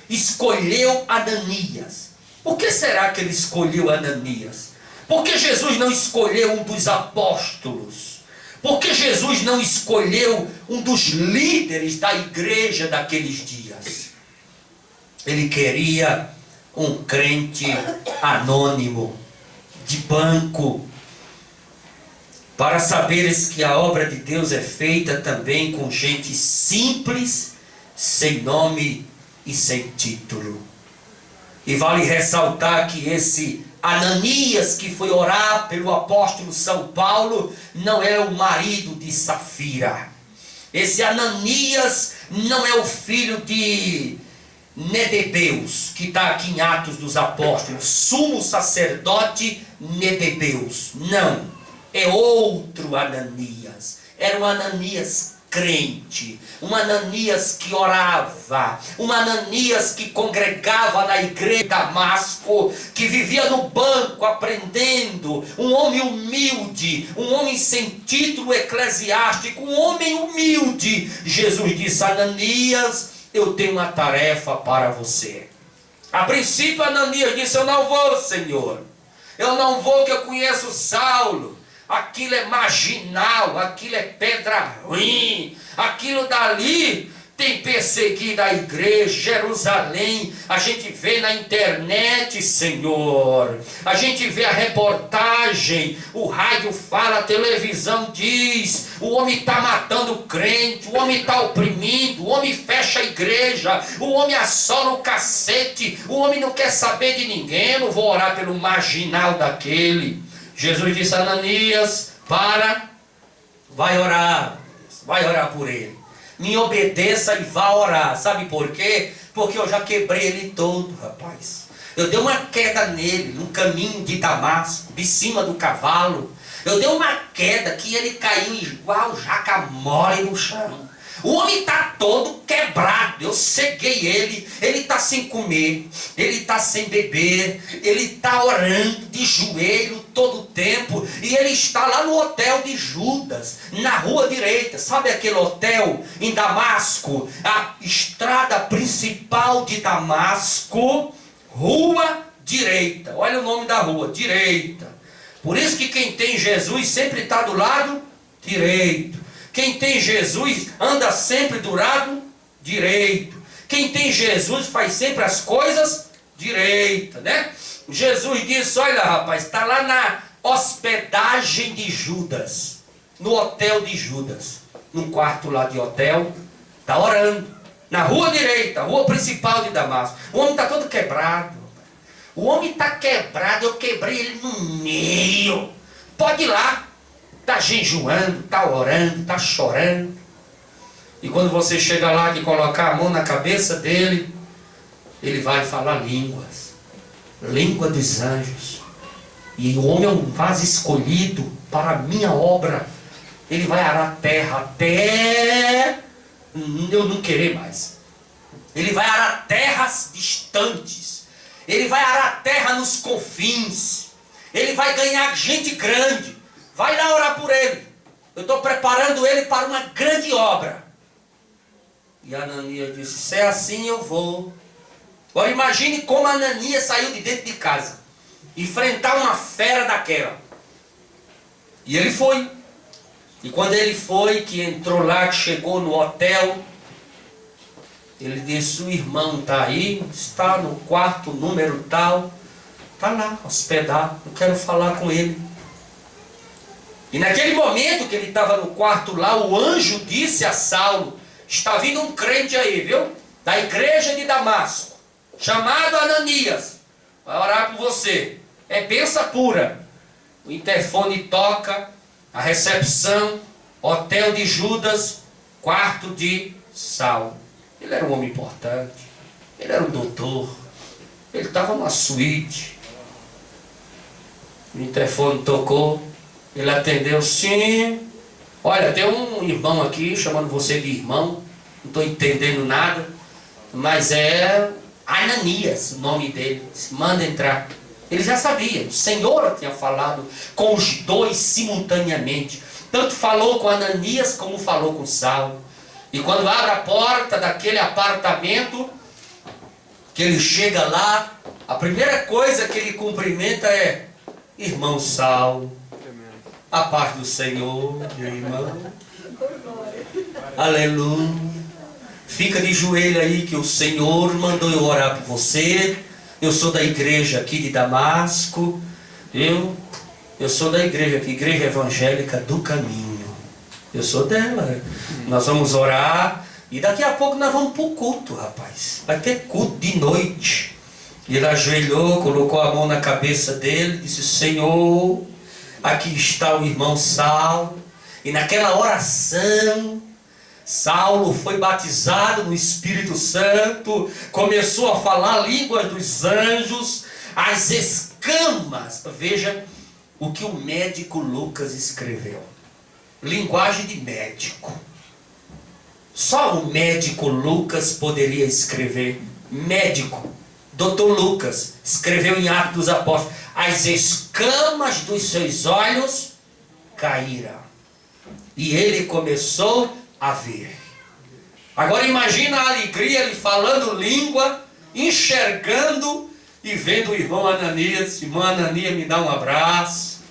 escolheu Ananias? Por que será que ele escolheu Ananias? Por que Jesus não escolheu um dos apóstolos? Por que Jesus não escolheu um dos líderes da igreja daqueles dias? Ele queria um crente anônimo, de banco, para saberes que a obra de Deus é feita também com gente simples, sem nome e sem título. E vale ressaltar que esse Ananias, que foi orar pelo apóstolo São Paulo, não é o marido de Safira. Esse Ananias não é o filho de Nedebeus, que está aqui em Atos dos Apóstolos, sumo sacerdote Nedebeus. Não, é outro Ananias. Era um Ananias crente, um Ananias que orava, um Ananias que congregava na igreja de Damasco, que vivia no banco aprendendo, um homem humilde, um homem sem título eclesiástico, um homem humilde. Jesus disse: Ananias, eu tenho uma tarefa para você. A princípio Ananias disse: eu não vou, Senhor, eu não vou, que eu conheço Saulo. Aquilo é marginal, aquilo é pedra ruim, aquilo dali tem perseguido a igreja, Jerusalém. A gente vê na internet, Senhor, a gente vê a reportagem, o rádio fala, a televisão diz, o homem está matando o crente, o homem está oprimindo, o homem fecha a igreja, o homem assola o cacete, o homem não quer saber de ninguém. Eu não vou orar pelo marginal daquele. Jesus disse: Ananias, vai orar por ele. Me obedeça e vá orar. Sabe por quê? Porque eu já quebrei ele todo, rapaz. Eu dei uma queda nele, no caminho de Damasco, de cima do cavalo. Eu dei uma queda que ele caiu igual jaca mole no chão. O homem está todo quebrado. Eu ceguei ele. Ele está sem comer, ele está sem beber, ele está orando de joelho todo o tempo. E ele está lá no hotel de Judas, na rua direita. Sabe aquele hotel em Damasco? A estrada principal de Damasco, rua direita. Olha o nome da rua, direita. Por isso que quem tem Jesus sempre está do lado direito. Quem tem Jesus anda sempre do lado direito. Quem tem Jesus faz sempre as coisas direita, né? Jesus disse: olha, rapaz, está lá na hospedagem de Judas, no hotel de Judas, num quarto lá de hotel, está orando, na rua direita, rua principal de Damasco. O homem está todo quebrado. O homem está quebrado, eu quebrei ele no meio. Pode ir lá. Está jejuando, está orando, está chorando. E quando você chega lá e colocar a mão na cabeça dele, ele vai falar línguas. Língua dos anjos. E o homem é um vaso escolhido para a minha obra. Ele vai arar a terra até eu não querer mais. Ele vai arar terras distantes. Ele vai arar a terra nos confins. Ele vai ganhar gente grande. Vai lá orar por ele. Eu estou preparando ele para uma grande obra. E Ananias disse, se é assim eu vou. Agora imagine como Ananias saiu de dentro de casa. Enfrentar uma fera daquela. E ele foi. E quando ele foi, que entrou lá, que chegou no hotel, ele disse, o irmão está aí, está no quarto número tal, está lá, hospedado, eu quero falar com ele. E naquele momento que ele estava no quarto lá, o anjo disse a Saulo, está vindo um crente aí, viu? Da igreja de Damasco, chamado Ananias, vai orar por você. É bênção pura. O interfone toca, a recepção, hotel de Judas, quarto de Saulo. Ele era um homem importante, ele era um doutor, ele estava numa suíte. O interfone tocou, ele atendeu, sim. Olha, tem um irmão aqui chamando você de irmão, não estou entendendo nada, mas é Ananias o nome dele, manda entrar. Ele já sabia, o Senhor tinha falado com os dois simultaneamente. Tanto falou com Ananias como falou com Saulo. E quando abre a porta daquele apartamento, que ele chega lá, a primeira coisa que ele cumprimenta é, irmão Saulo, a paz do Senhor, meu irmão. Aleluia. Fica de joelho aí que o Senhor mandou eu orar por você. Eu sou da igreja aqui de Damasco. Eu sou da igreja aqui, Igreja Evangélica do Caminho. Eu sou dela. Nós vamos orar. E daqui a pouco nós vamos para o culto, rapaz. Vai ter culto de noite. E ele ajoelhou, colocou a mão na cabeça dele, disse, Senhor, aqui está o irmão Saulo. E naquela oração, Saulo foi batizado no Espírito Santo, começou a falar línguas dos anjos, as escamas. Veja o que o médico Lucas escreveu. Linguagem de médico. Só o médico Lucas poderia escrever. Médico. Dr. Lucas escreveu em Atos dos Apóstolos. As escamas dos seus olhos caíram. E ele começou a ver. Agora imagina a alegria, ele falando língua, enxergando e vendo o irmão Ananias. Irmão Ananias, me dá um abraço,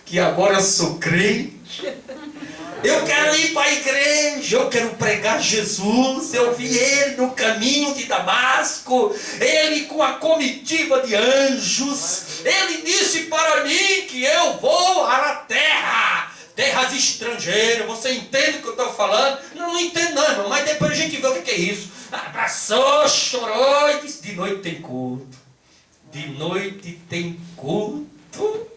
que agora eu sou crente. Eu quero ir para a igreja, eu quero pregar Jesus. Eu vi ele no caminho de Damasco, ele com a comitiva de anjos. Ele disse para mim que eu vou à terra, terras estrangeiras. Você entende o que eu estou falando? Não entendo não, irmão, mas depois a gente vê o que é isso. Abraçou, chorou e disse, de noite tem culto. De noite tem culto.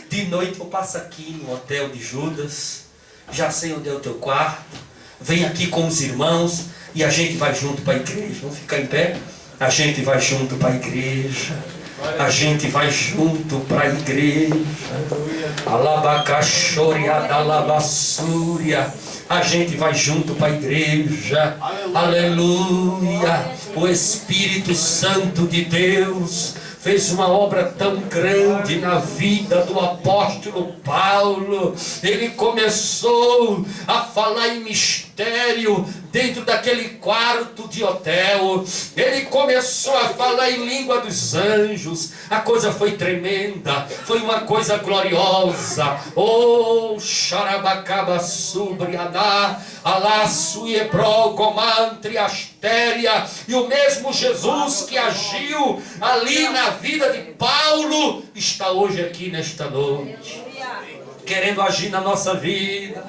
De noite eu passo aqui no hotel de Judas. Já sei onde é o teu quarto. Vem aqui com os irmãos e a gente vai junto para a igreja. Vamos ficar em pé? A gente vai junto para a igreja. A gente vai junto para a igreja. Alabacaxoria da labassúria. A gente vai junto para a igreja. Aleluia. O Espírito Santo de Deus fez uma obra tão grande na vida do apóstolo Paulo. Ele começou a falar em mistério dentro daquele quarto de hotel. Ele começou a falar em língua dos anjos. A coisa foi tremenda, foi uma coisa gloriosa. Oh, xarabacaba subrianá, alaço e ebrogomantri astéria. E o mesmo Jesus que agiu ali na vida de Paulo está hoje aqui nesta noite, querendo agir na nossa vida,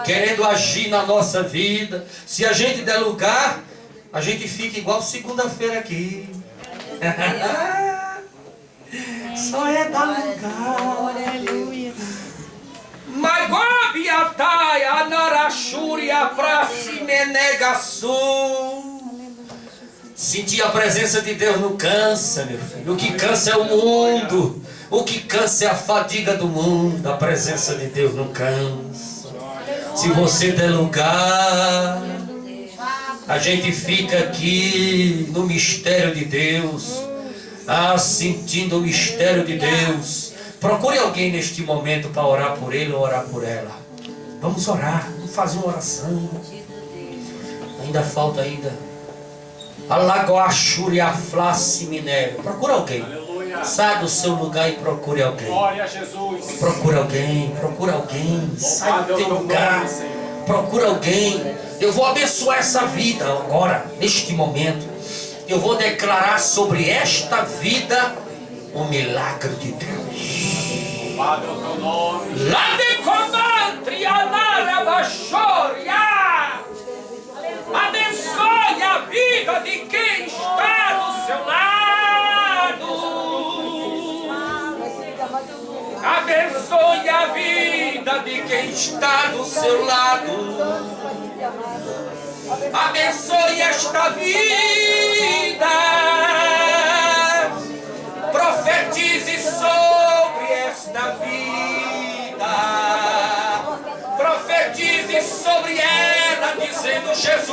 querendo agir na nossa vida. Se a gente der lugar, a gente fica igual segunda-feira aqui. Só é dar lugar. Aleluia. Magobiatai, anarachúria, pracimenegaçu. Sentir a presença de Deus não cansa, meu filho. O que cansa é o mundo. O que cansa é a fadiga do mundo. A presença de Deus não cansa. Se você der lugar, a gente fica aqui no mistério de Deus, sentindo o mistério de Deus. Procure alguém neste momento para orar por ele ou orar por ela. Vamos orar, vamos fazer uma oração. Ainda falta Alagoaxuri aflasse minério. Procura alguém. Sai do seu lugar e procure alguém. Glória a Jesus. Procura alguém. Sai do teu lugar. Procura alguém. Eu vou abençoar essa vida agora, neste momento. Eu vou declarar sobre esta vida o milagre de Deus. Louvado é o teu nome. Lá de Comantri, Anarabaxoria. Abençoe a vida de quem está do seu lado. Abençoe a vida de quem está do seu lado. Abençoe esta vida. Profetize sobre esta vida. Profetize sobre ela, dizendo: Jesus,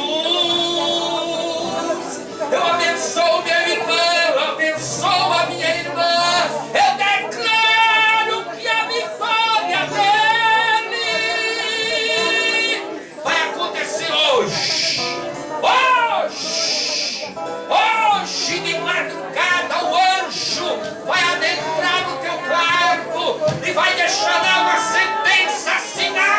eu abençoo meu irmão, eu abençoo a minha irmã. Eu declaro que a vitória dele vai acontecer hoje. Hoje de madrugada o anjo vai adentrar no teu quarto e vai deixar lá uma sentença assinada.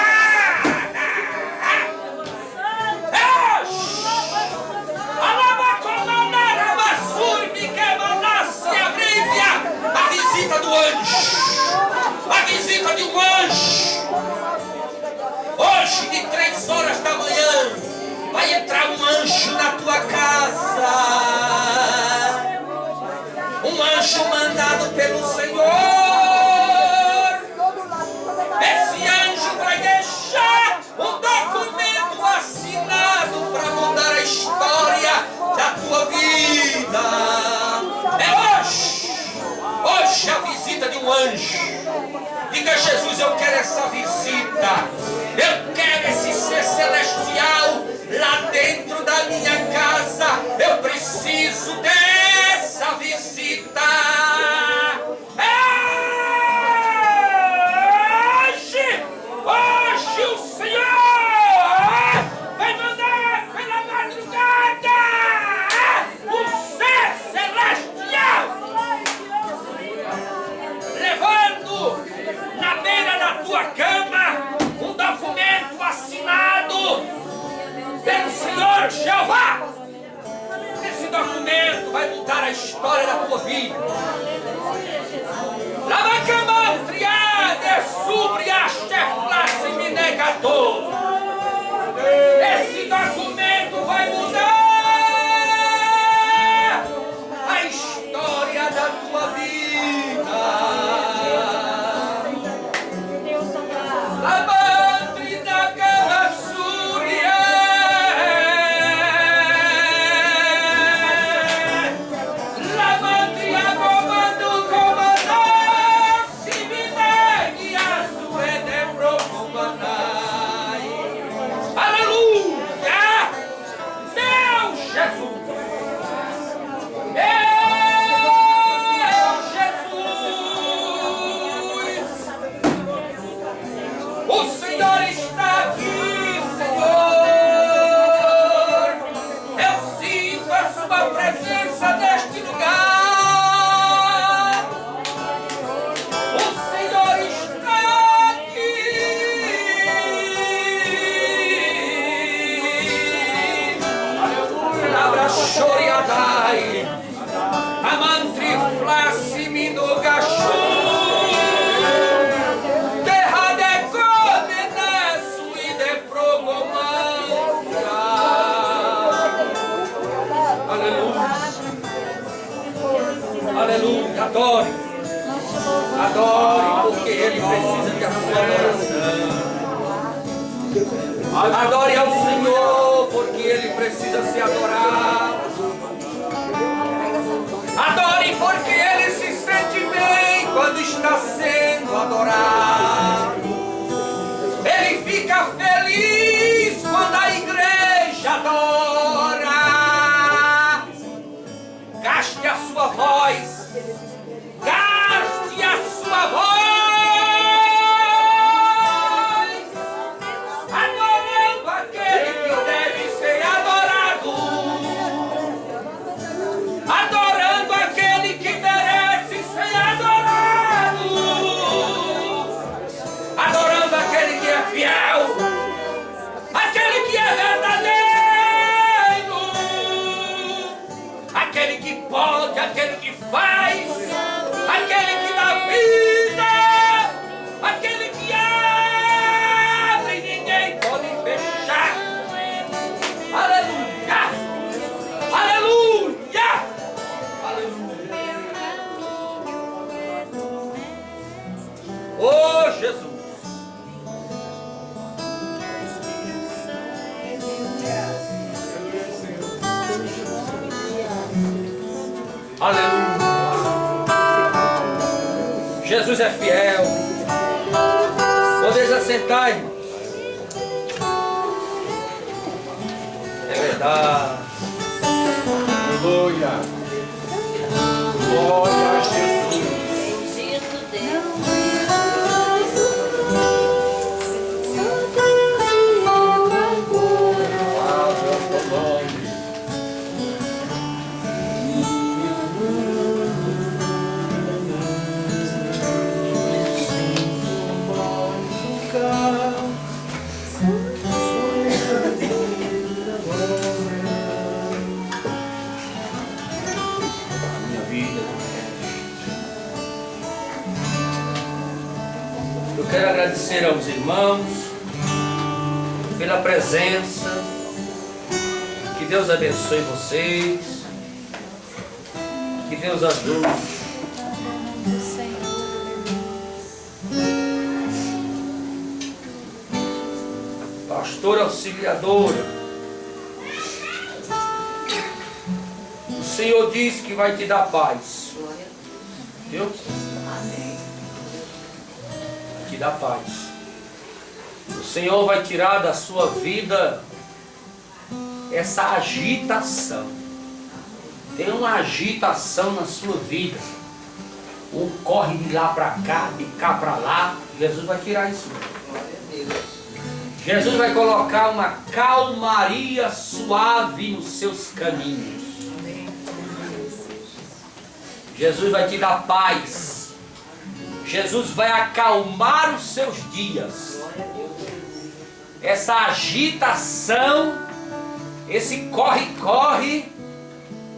A visita do anjo, a visita de um anjo. Hoje de 3 horas da manhã vai entrar um anjo na tua casa, um anjo mandado pelo Senhor. Esse anjo vai deixar um documento assinado para mudar a história da tua vida. É hoje a visita de um anjo. Diga: Jesus, eu quero essa visita. Eu quero esse ser celestial lá dentro da minha casa. Eu preciso dessa visita. Hoje o Senhor vai mandar pela madrugada o ser celestial, levando na beira da tua cama um documento assinado pelo Senhor Jeová. Esse documento vai mudar a história da tua vida. Esse documento vai mudar a história da tua vida. Amante da Galassúria, Lamante a comando comandar, se me negue a sua de procomandai. Aleluia! Meu Jesus! O Senhor está aqui, Senhor. Eu sinto a sua presença neste lugar. O Senhor está aqui. Aleluia. Choriadai. Amantri flassi no gachu. Aleluia, adore, adore, porque Ele precisa de a sua adoração. Adore ao Senhor, porque Ele precisa ser adorado. Adore, porque Ele se sente bem quando está está sendo adorado. Ele fica feliz quando a igreja adora. Gaste a sua voz. Gaste a sua voz. Adorando aquele que deve ser adorado. Adorando aquele que merece ser adorado. Adorando aquele que é fiel. Aquele que é verdadeiro. Aquele que pode, aquele que faz. Aquele que dá vida. Aquele que abre e ninguém pode fechar. Aleluia! Aleluia! Aleluia! Oh, Jesus! Aleluia! Jesus é fiel. Podeis assentar, irmãos. É verdade. Aleluia. Glória a Jesus. Bendito Deus. Ave o teu nome. Minha vida. Eu quero agradecer aos irmãos pela presença. Que Deus abençoe vocês. Que Deus ajude. Pastora auxiliadora, o Senhor disse que vai te dar paz. Viu? Vai te dar paz. O Senhor vai tirar da sua vida essa agitação. Tem uma agitação na sua vida. Um corre de lá para cá, de cá para lá. Jesus vai tirar isso. Jesus vai colocar uma calmaria suave nos seus caminhos. Jesus vai te dar paz. Jesus vai acalmar os seus dias. Essa agitação, esse corre-corre,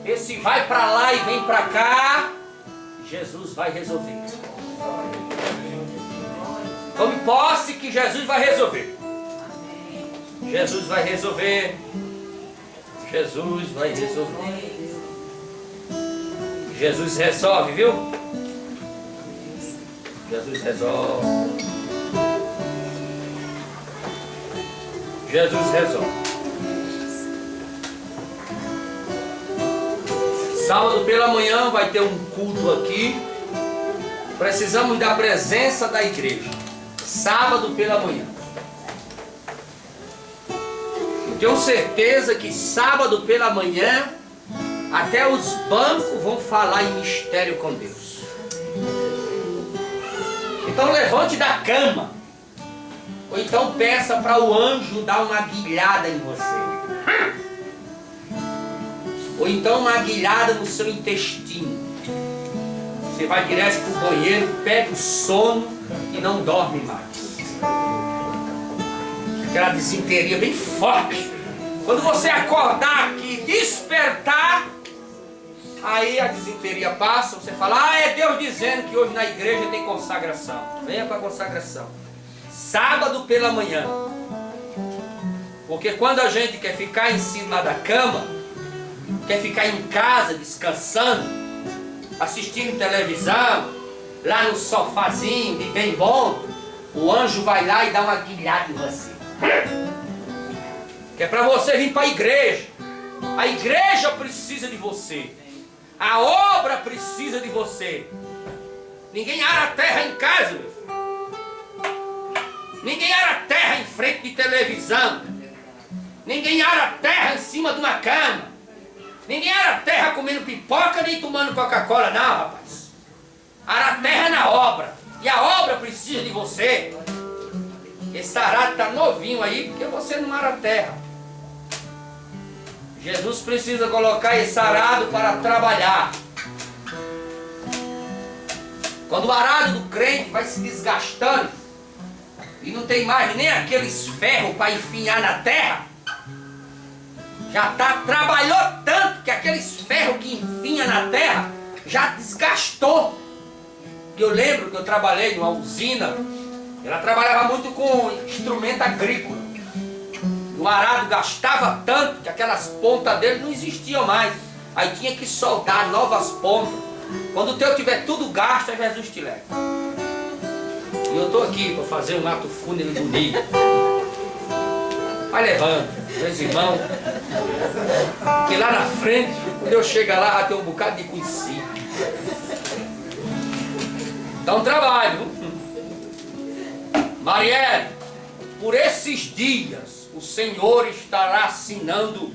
esse vai para lá e vem para cá, Jesus vai resolver. Tome posse que Jesus vai resolver. Jesus vai resolver. Jesus vai resolver. Jesus resolve, viu? Jesus resolve. Jesus resolve. Sábado pela manhã vai ter um culto aqui. Precisamos da presença da igreja. Sábado pela manhã. Tenho certeza que sábado pela manhã até os bancos vão falar em mistério com Deus. Então levante da cama. Ou então peça para o anjo dar uma guilhada em você. Ou então uma guilhada no seu intestino. Você vai direto para o banheiro, pega o sono e não dorme mais. Aquela desinteria bem forte. Quando você acordar aqui, despertar, aí a desinteria passa, você fala, é Deus dizendo que hoje na igreja tem consagração. Venha para a consagração. Sábado pela manhã. Porque quando a gente quer ficar em cima da cama, quer ficar em casa descansando, assistindo televisão, lá no sofazinho de bem bom, o anjo vai lá e dá uma guilhada em você. Que é para você vir para a igreja. A igreja precisa de você. A obra precisa de você. Ninguém ara a terra em casa, meu filho. Ninguém ara a terra em frente de televisão. Ninguém ara a terra em cima de uma cama. Ninguém ara a terra comendo pipoca nem tomando Coca-Cola, não, rapaz. Ara a terra na obra. E a obra precisa de você. Esse arado está novinho aí porque você não ara a terra. Jesus precisa colocar esse arado para trabalhar. Quando o arado do crente vai se desgastando e não tem mais nem aqueles ferros para enfiar na terra, trabalhou tanto que aqueles ferros que enfinha na terra já desgastou. Eu lembro que eu trabalhei numa usina, ela trabalhava muito com instrumento agrícola. O arado gastava tanto que aquelas pontas dele não existiam mais. Aí tinha que soldar novas pontas. Quando o teu tiver tudo gasto, Jesus te leva. E eu estou aqui para fazer um ato fúnebre bonito. Vai levando, meus irmãos. Que lá na frente, quando eu chegar lá, vai ter um bocado de conhecido. Dá um trabalho. Marielle, por esses dias, o Senhor estará assinando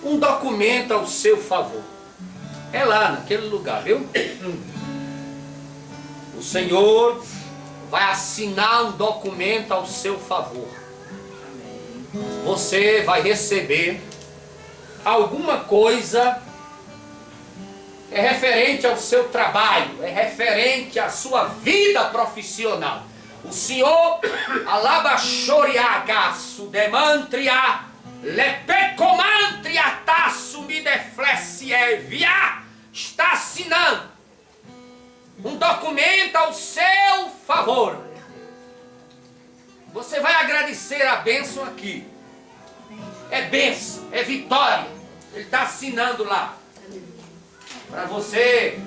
um documento ao seu favor. É lá, naquele lugar, viu? O Senhor vai assinar um documento ao seu favor. Você vai receber alguma coisa referente ao seu trabalho, referente à sua vida profissional. O Senhor, alabachoriagaço demantria, lepecomantria taço me deflecievia, está assinando um documento ao seu favor. Você vai agradecer a bênção aqui. É bênção, é vitória. Ele está assinando lá. Para você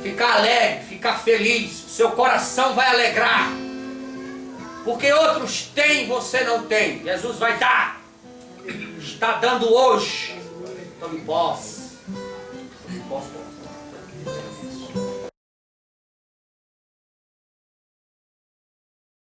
ficar alegre, ficar feliz. O seu coração vai alegrar. Porque outros têm, você não tem. Jesus vai dar. Está dando hoje. Tome posse. Tome posse.